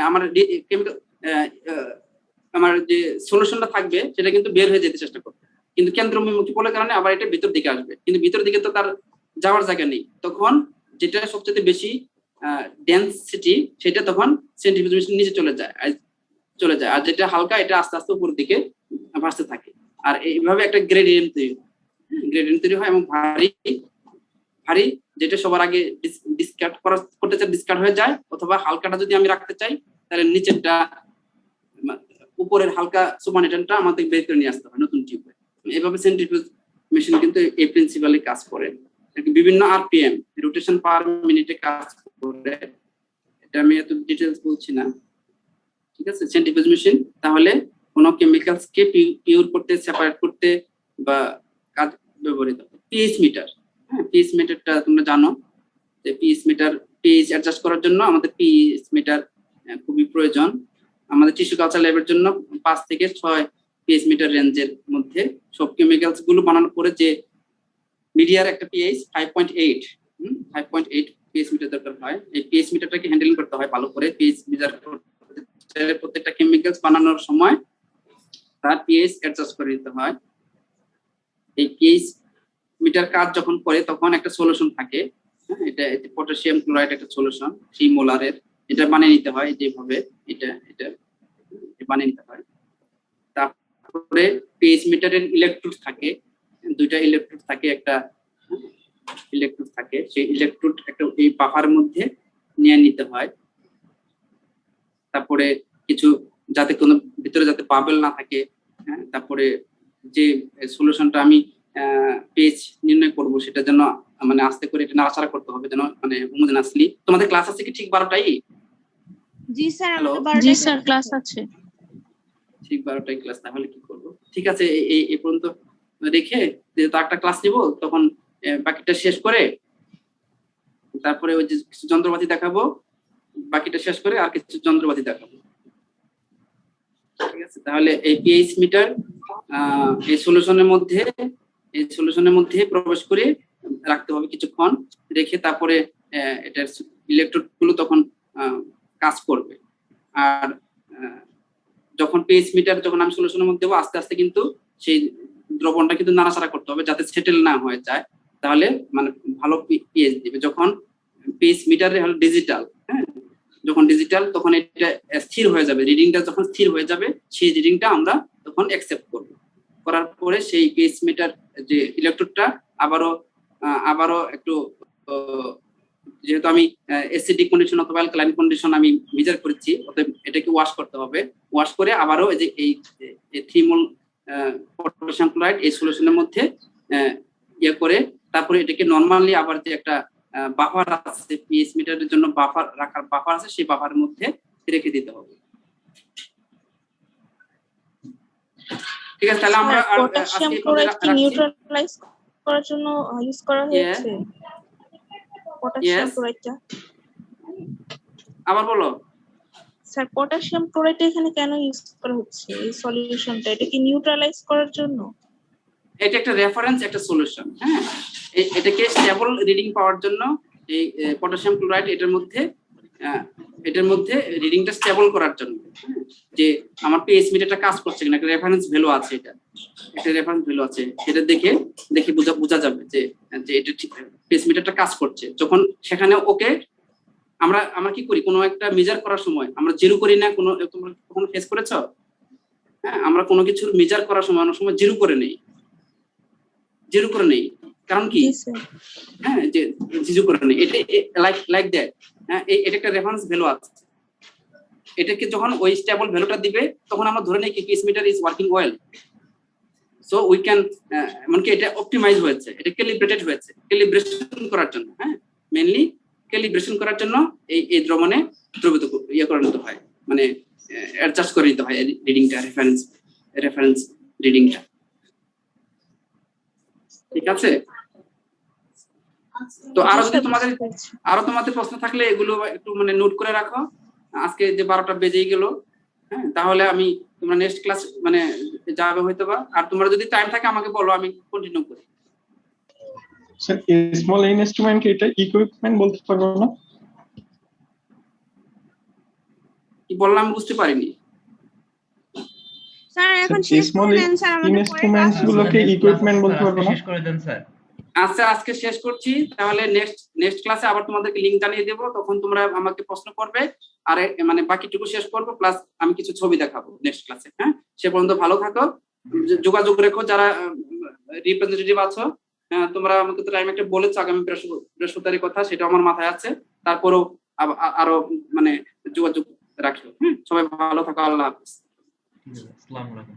Speaker 1: আমার যে সলিউশনটা থাকবে সেটা কিন্তু বের হয়ে যেতে চেষ্টা করবে, কিন্তু কেন্দ্রবিমুখী বলের কারণে আবার এটা ভিতর দিকে আসবে, কিন্তু ভিতর দিকে তো তার যাওয়ার জায়গা নেই। তখন যেটা সবচেয়ে বেশি ডেন্সিটি সেটা তখন সেন্ট্রিফিউজ মেশিন নিচে চলে যায়, আর যেটা হালকা এটা আস্তে আস্তে উপর দিকে ভাসতে থাকে। আর এইভাবে একটা গ্রেডিয়েন্ট তৈরি হয় এবং ভারী যেটা সবার আগে ডিসকার্ড করতে চাই ডিসকার্ড হয়ে যায়, অথবা হালকাটা যদি আমি রাখতে চাই তাহলে নিচেরটা উপরের হালকা সুপারনেটেন্টটা আমাদের বের করে নিয়ে আসতে হয় নতুন টিউবে। এইভাবে সেন্ট্রিফিউজ মেশিন কিন্তু এই প্রিন্সিপালে কাজ করে। বিভিন্ন আরপিএম রোটেশন পার মিনিটে কাজ করে, এটা আমি এত ডিটেইলস বলছি না, ঠিক আছে। সেন্ট্রিফিউজ মেশিন তাহলে কোন কেমিক্যালস কে পিউর করতে, সেপারেট করতে বা কাজ ব্যবহৃত হয়। পিএইচ মিটার, পিএইচ মিটারটা তোমরা জানো যে পিএইচ মিটার পিএইচ অ্যাডজাস্ট করার জন্য আমাদের পিএইচ মিটার খুবই প্রয়োজন। আমাদের টিস্যু কালচার ল্যাবের জন্য 5 থেকে 6 পিএইচ মিটার রেঞ্জের মধ্যে সব কেমিক্যালস গুলো বানানোর পরে যে মিডিয়ার একটা পিএইচ 5.8 পিএইচ মিটার দরকার হয়। এই পিএইচ মিটারটাকে হ্যান্ডেলিং করতে হয় ভালো করে। পিএইচ মিটার প্রত্যেকটা কেমিক্যালস বানানোর সময় তার পিএইচ অ্যাডজাস্ট করে দিতে হয়। এই পিএইচ মিটার কাজ যখন করে তখন একটা সলিউশন থাকে, এটা পটাশিয়াম ক্লোরাইড একটা সলিউশন 3 মোলারের, এটা বানিয়ে নিতে হয় যেভাবে এটা বানিয়ে নিতে হয়। তারপরে পিএইচ মিটারের ইলেকট্রোড থাকে, দুইটা ইলেকট্রোড থাকে, একটা ইলেকট্রোড থাকে, সেই ইলেকট্রোড একটা এই বাফারের মধ্যে নিয়ে নিতে হয়। তারপরে কিছু যাতে কোনো ভিতরে যাতে বাবেল না থাকে, তারপরে যে সলিউশনটা আমি পেজ নির্ণয় করব সেটা যেন মানে আস্তে করে এটা নাড়াচাড়া করতে হবে যেন মানে হোমোজেনাসলি। তোমাদের ক্লাস আছে কি ঠিক 12টাই?
Speaker 4: জি স্যার,
Speaker 6: জি স্যার ক্লাস আছে,
Speaker 1: ঠিক 12টাই ক্লাস। তাহলে কি করব, ঠিক আছে এই পর্যন্ত রেখে যেহেতু একটা ক্লাস নিব তখন বাকিটা শেষ করে তারপরে ওই যে কিছু যন্ত্রপাতি দেখাবো, বাকিটা শেষ করে আর কিছু যন্ত্রপাতি দেখাবো, ঠিক আছে। তাহলে এই পিএইচ মিটার এই সলিউশনের মধ্যে প্রবেশ করে রাখতে হবে কিছুক্ষণ, রেখে তারপরে এটার ইলেকট্রোড গুলো তখন কাজ করবে। আর যখন পিএইচ মিটার যখন আমি সলিউশনের মধ্যে দেবো আস্তে আস্তে কিন্তু সেই দ্রবণটা কিন্তু নাড়াচাড়া করতে হবে যাতে সেটেল না হয়ে যায়, তাহলে মানে ভালো পিএইচ দিবে। যখন পিএইচ মিটারে হলো ডিজিটাল, যখন ডিজিটাল তখন এটা স্থির হয়ে যাবে, রিডিংটা যখন স্থির হয়ে যাবে সেই রিডিংটা আমরা তখন অ্যাকসেপ্ট করব। করার পরে সেই পিএইচ মিটার যে ইলেকট্রোডটা আবারও একটু যেহেতু আমি অ্যাসিডিক কন্ডিশন অথবা অ্যালকালাইন কন্ডিশন আমি মেজার করেছি, অতএব এটাকে ওয়াশ করতে হবে। ওয়াশ করে আবারও এই যে এই 3 মোল পটাশিয়াম ক্লোরাইড এই সলিউশনের মধ্যে করে তারপরে এটাকে নরমালি আবার যে একটা বাফার আছে পিএইচ মিটারের জন্য রাখার বাফার আছে, সেই বাফারের মধ্যে রেখে দিতে হবে, ঠিক আছে। তাহলে আমরা
Speaker 4: পটাশিয়াম ক্লোরাইড কি নিউট্রালাইজ করার জন্য ইউজ করা হয়েছে? পটাশিয়াম ক্লোরাইডটা
Speaker 1: আবার বলো
Speaker 4: স্যার, পটাশিয়াম ক্লোরাইড এখানে কেন ইউজ করা হচ্ছে এই সলিউশনটা? এটা কি নিউট্রালাইজ করার জন্য?
Speaker 1: এটা একটা রেফারেন্স, একটা সলিউশন, এটাকে স্টেবল রিডিং পাওয়ার জন্য এই পটাশিয়াম ক্লোরাইড এটার মধ্যে এটার মধ্যে রিডিংটা স্টেবল করার জন্য, যে আমার পেজ মিটারটা কাজ করছে কিনা, একটা রেফারেন্স ভ্যালু আছে, এটা রেফারেন্স ভ্যালু আছে, সেটা দেখে বোঝা যাবে যে এটা ঠিক পেজ মিটারটা কাজ করছে। যখন সেখানে ওকে আমরা কি করি, কোনো একটা মেজার করার সময় আমরা জিরো করি না, তোমরা কখনো ফেস করেছো? হ্যাঁ, আমরা কোনো কিছুর মেজার করার সময় অনেক সময় জিরো করে নেই, কারণ কি? হ্যাঁ, যে জিরো করে নেই, এটা লাইক দ্যাট। হ্যাঁ, এটা একটা রেফারেন্স ভ্যালু আছে, এটাকে যখন ওই স্টেবল ভ্যালুটা দিবে তখন আমরা ধরে নেই কি page meter is working well, so we can, এমনকি এটা অপটিমাইজ হয়েছে, এটা ক্যালিব্রেটেড হয়েছে, ক্যালিব্রেশন করার জন্য। হ্যাঁ, মেইনলি ক্যালিব্রেশন করার জন্য এই দ্রবণে দ্রবিত করে নিতে হয়, মানে অ্যাডজাস্ট করে নিতে হয় রিডিংটা, রেফারেন্স রিডিংটা। ঠিক আছে? তো আরো তোমাদের প্রশ্ন থাকলে এগুলো একটু মানে নোট করে রাখো। আজকে যে 12টা বেজেই গেল, হ্যাঁ, তাহলে তোমরা নেক্সট ক্লাস মানে যাবে হয়তো বা, আর তোমরা যদি টাইম থাকে আমাকে বলো, আমি কন্টিনিউ করি।
Speaker 7: স্যার স্মল ইনস্ট্রুমেন্ট এটা ইকুইপমেন্ট বলতে পারবো না?
Speaker 1: কি বললাম বুঝতে পারিনি।
Speaker 4: স্যার এখন শেষ করে দেন স্যার, আমাদের
Speaker 7: ইনস্ট্রুমেন্টস গুলোকে ইকুইপমেন্ট বলতে পারবো না?
Speaker 8: শেষ করে দেন স্যার।
Speaker 1: আচ্ছা, আজকে শেষ করছি, তাহলে নেক্সট ক্লাসে আবার তোমাদেরকে লিংক জানিয়ে দেবো, তখন তোমরা আমাকে প্রশ্ন করবে, আর মানে বাকিটুকু শেষ করবো, প্লাস আমি কিছু ছবি দেখাবো নেক্সট ক্লাসে। হ্যাঁ, সে পর্যন্ত ভালো থাকো, যোগাযোগ রেখো যারা রিপ্রেজেন্টেটিভ আছো। তোমরা আমাকে তো টাইম একটা বলেছো আগামী বৃহস্পতিবারের কথা, সেটা আমার মাথায় আছে, তারপরেও আরো মানে যোগাযোগ রাখো। সবাই ভালো থাকো, আল্লাহ হাফেজ।
Speaker 8: আসসালামু আলাইকুম।